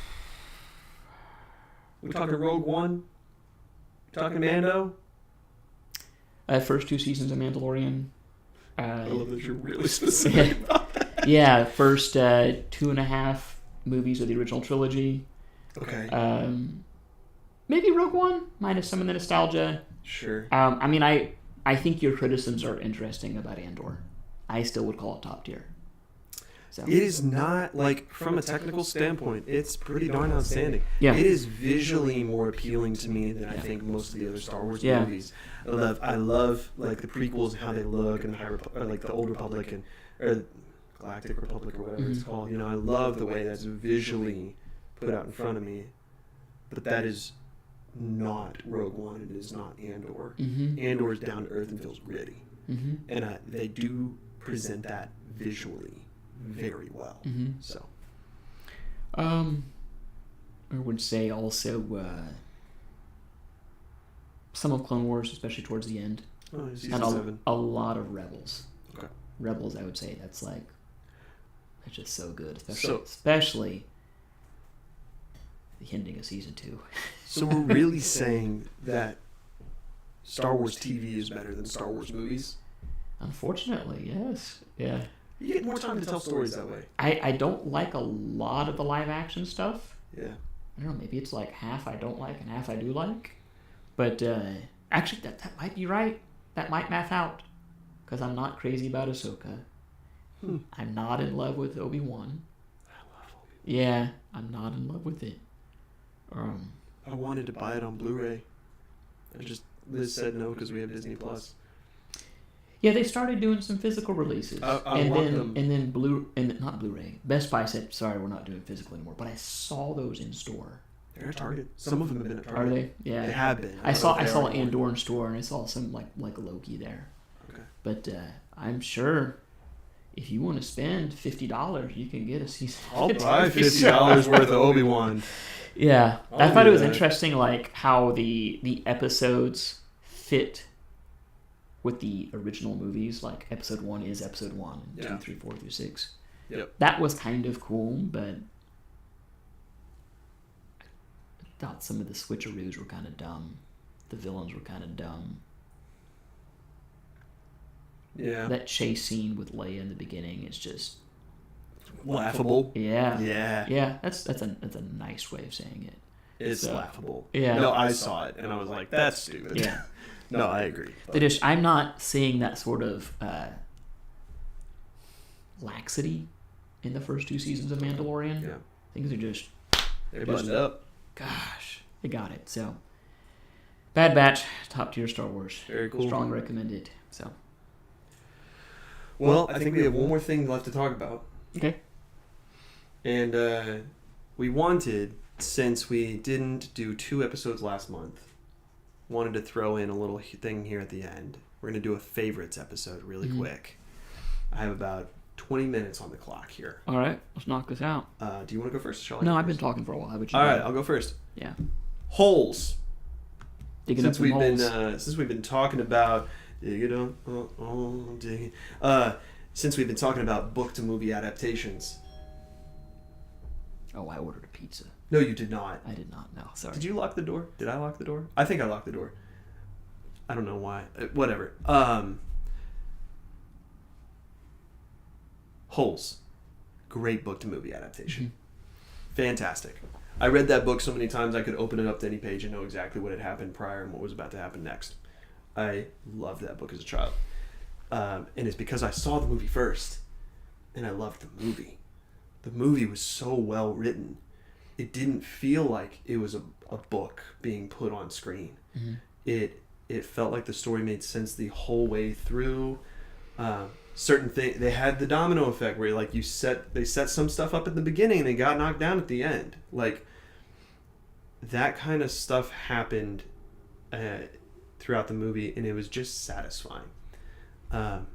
We talking Rogue One? Talking Mando? First 2 seasons of Mandalorian. I love that you're really specific about that. Yeah, first 2.5 movies of the original trilogy. Okay. Maybe Rogue One, minus some of the nostalgia. Sure. I think your criticisms are interesting about Andor. I still would call it top tier. So. It is not, like, from a technical standpoint, it's pretty darn outstanding. Yeah. It is visually more appealing to me than I think most of the other Star Wars movies. I love like the prequels and how they look, and the Old Republic or Galactic Republic or whatever it's called. I love the way that's visually put out in front of me. But that is not Rogue One. It is not Andor. Mm-hmm. Andor is down to earth and feels gritty, and they do present that visually very well. So, I would say also some of Clone Wars, especially towards the end, season and 7. a lot of Rebels. Okay. Rebels, I would say that's just so good, especially the ending of season 2. So we're really saying that Star Wars TV is better than Star Wars movies? Unfortunately, yes. Yeah. You get more time to tell stories that way. I don't like a lot of the live action stuff. Yeah. I don't know, maybe it's like half I don't like and half I do like. But actually, that might be right. That might math out. Because I'm not crazy about Ahsoka. I'm not in love with Obi-Wan. I love Obi-Wan. Yeah, I'm not in love with it. I wanted to buy it on Blu-ray. Liz said no because we have Disney Plus. Yeah, they started doing some physical releases. I want them. And then not Blu-ray. Best Buy said, sorry, we're not doing physical anymore. But I saw those in store. They're at Target. Some of them have been at Target. Are they? Yeah. They have been. I saw Andor in store, and I saw some like Loki there. Okay. But I'm sure if you want to spend $50, you can get a season. I'll buy $50 worth of Obi-Wan. Yeah, I'll I thought do it was that. interesting, like how the episodes fit with the original movies. Like episode 1 is episode 1, and 2, 3, 4 through 6. Yep. That was kind of cool, but I thought some of the switcheroos were kind of dumb. The villains were kind of dumb. Yeah. That chase scene with Leia in the beginning is just Laughable. yeah, Yeah. yeah. That's a nice way of saying it. It's So, laughable. yeah. No, I saw it and I was like, that's stupid. Yeah. No, I agree. I'm not seeing that sort of laxity in the first 2 seasons of Mandalorian. Yeah. Things are just, They buttoned up. gosh, they got it. So, Bad Batch, top tier Star Wars. Very cool. Strong recommended. So, Well, I think we have one more thing left to talk about. okay. And we wanted, since we didn't do 2 episodes last month, wanted to throw in a little thing here at the end. We're going to do a favorites episode really quick. I have about 20 minutes on the clock here. All right, let's knock this out. Do you want to go first? Shall I No, go I've been first? talking for a while. How about you? All right, I'll go first. Yeah. Holes. Digging Since up some holes. since we've been talking about dig it up, dig since we've been talking about book to movie adaptations. Oh, I ordered a pizza. No, you did not. I did not. No, sorry. Did you lock the door? Did I lock the door? I think I locked the door. I don't know why. Whatever. Holes. Great book to movie adaptation. Fantastic. I read that book so many times I could open it up to any page and know exactly what had happened prior and what was about to happen next. I loved that book as a child. And it's because I saw the movie first and I loved the movie. The movie was so well written. It didn't feel like it was a book being put on screen. It felt like the story made sense the whole way through. Certain things, they had the domino effect where like they set some stuff up at the beginning and they got knocked down at the end. Like that kind of stuff happened throughout the movie and it was just satisfying. And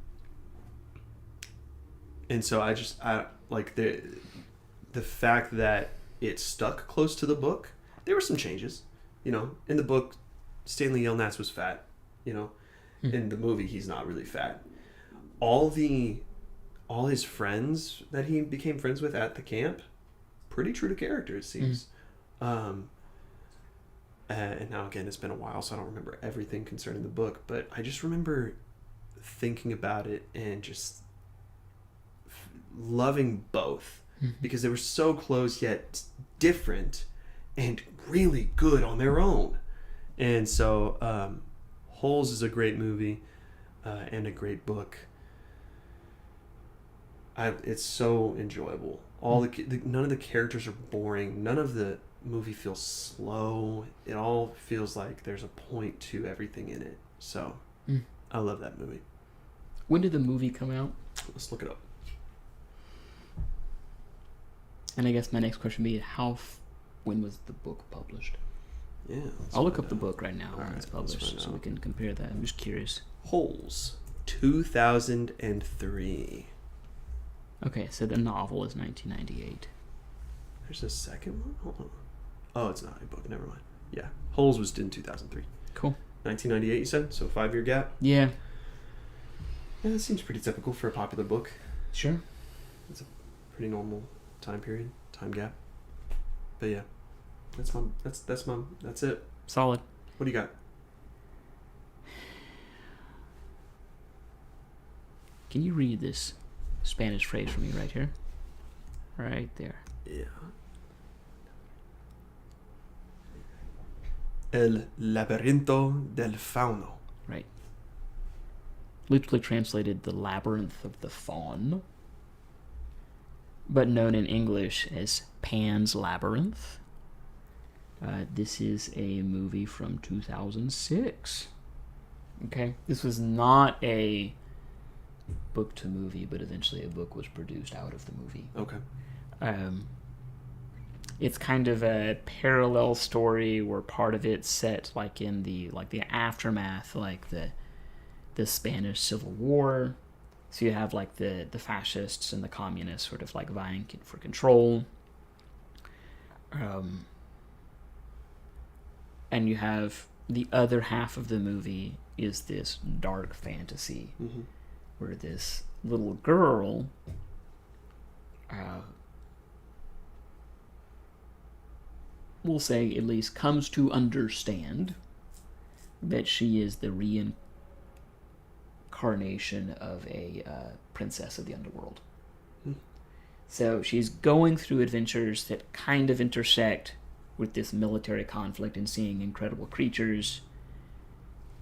so I like the fact that it stuck close to the book. There were some changes, in the book. Stanley Yelnats was fat, In the movie, he's not really fat. All his friends that he became friends with at the camp, pretty true to character, it seems. And now again, it's been a while, so I don't remember everything concerning the book, but I just remember thinking about it and just loving both because they were so close yet different and really good on their own. And so Holes is a great movie and a great book. It's so enjoyable. None of the characters are boring. None of the movie feels slow. It all feels like there's a point to everything in it. So I love that movie. When did the movie come out? Let's look it up. And I guess my next question would be when was the book published? Yeah. I'll look up the book right now when Alright, it's published so we can compare that. I'm just curious. Holes, 2003. Okay, so the novel is 1998. There's a second one? Hold on. Oh, it's not a book. Never mind. Yeah. Holes was in 2003. Cool. 1998, you said? So 5-year gap? Yeah. Yeah, that seems pretty typical for a popular book. Sure. It's a pretty normal time gap. But yeah. That's it. Solid. What do you got? Can you read this Spanish phrase for me right here? Right there. Yeah. El laberinto del fauno. Right. Literally translated the labyrinth of the faun, but known in English as Pan's Labyrinth. This is a movie from 2006. Okay. This was not a book to movie, but eventually a book was produced out of the movie. Okay. It's kind of a parallel story where part of it's set like in the aftermath, like the Spanish Civil War. So you have like the fascists and the communists sort of like vying for control. And you have the other half of the movie is this dark fantasy where this little girl we'll say at least comes to understand that she is the incarnation of a princess of the underworld. Hmm. So she's going through adventures that kind of intersect with this military conflict and seeing incredible creatures,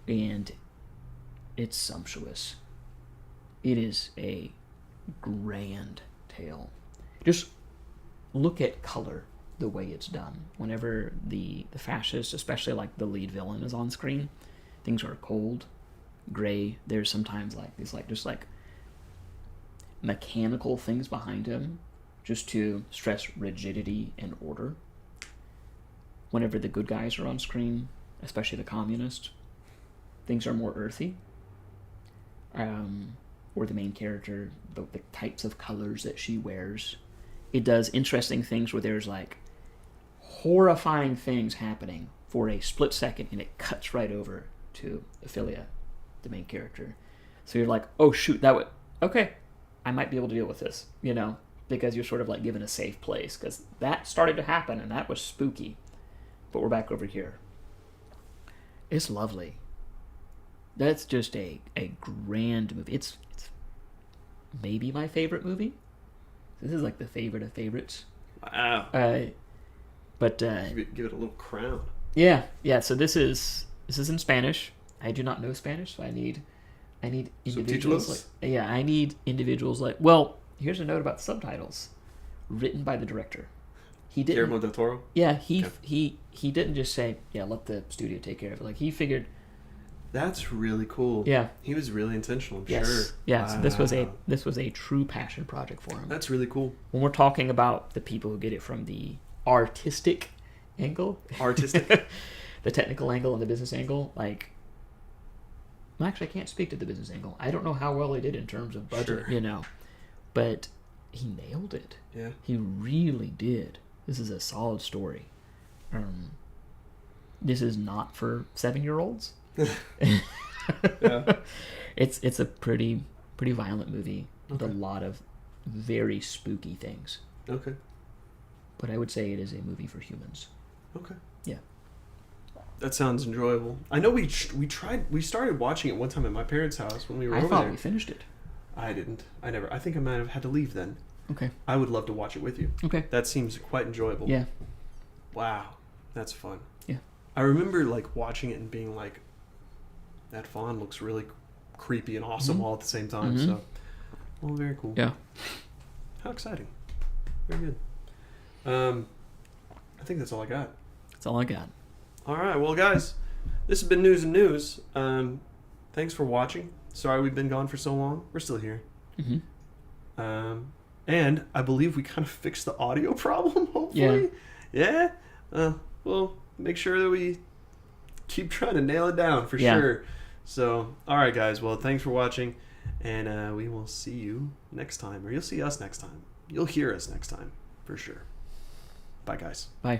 and it's sumptuous. It is a grand tale. Just look at color, the way it's done. Whenever the fascist, especially like the lead villain, is on screen, things are cold, gray. There's sometimes like these just mechanical things behind him just to stress rigidity and order. Whenever the good guys are on screen, especially the communists, things are more earthy. Or the main character, the types of colors that she wears. It does interesting things where there's like horrifying things happening for a split second, and it cuts right over to Ophelia, the main character. So you're like, oh shoot, okay, I might be able to deal with this, because you're sort of like given a safe place, because that started to happen and that was spooky. But we're back over here. It's lovely. That's just a grand movie. It's maybe my favorite movie. This is like the favorite of favorites. Wow. But give it a little crown. Yeah. So this is in Spanish. I do not know Spanish, so I need individuals. I need individuals like. Well, here's a note about the subtitles, written by the director. He didn't. Guillermo del Toro. Yeah, he didn't just say, let the studio take care of it. Like he figured. That's really cool. Yeah, he was really intentional. Yes. Sure. Yeah. Wow. So this was a true passion project for him. That's really cool. When we're talking about the people who get it from the artistic angle, the technical angle and the business angle, like. Actually, I can't speak to the business angle. I don't know how well he did in terms of budget, but he nailed it. Yeah, he really did. This is a solid story. This is not for 7-year-olds. Yeah, it's a pretty violent movie with a lot of very spooky things. Okay, but I would say it is a movie for humans. Okay. Yeah. That sounds enjoyable. I know we started watching it one time at my parents' house when we were over there. I thought we finished it. I didn't. I think I might have had to leave then. Okay. I would love to watch it with you. Okay. That seems quite enjoyable. Yeah. Wow. That's fun. Yeah. I remember watching it and being like, that fawn looks really creepy and awesome all at the same time. Mm-hmm. So, well, very cool. Yeah. How exciting. Very good. I think that's all I got. That's all I got. All right. Well, guys, this has been News and News. Thanks for watching. Sorry we've been gone for so long. We're still here. Mm-hmm. And I believe we kind of fixed the audio problem, hopefully. Yeah? We'll make sure that we keep trying to nail it down for sure. So, all right, guys. Well, thanks for watching. And we will see you next time. Or you'll see us next time. You'll hear us next time, for sure. Bye, guys. Bye.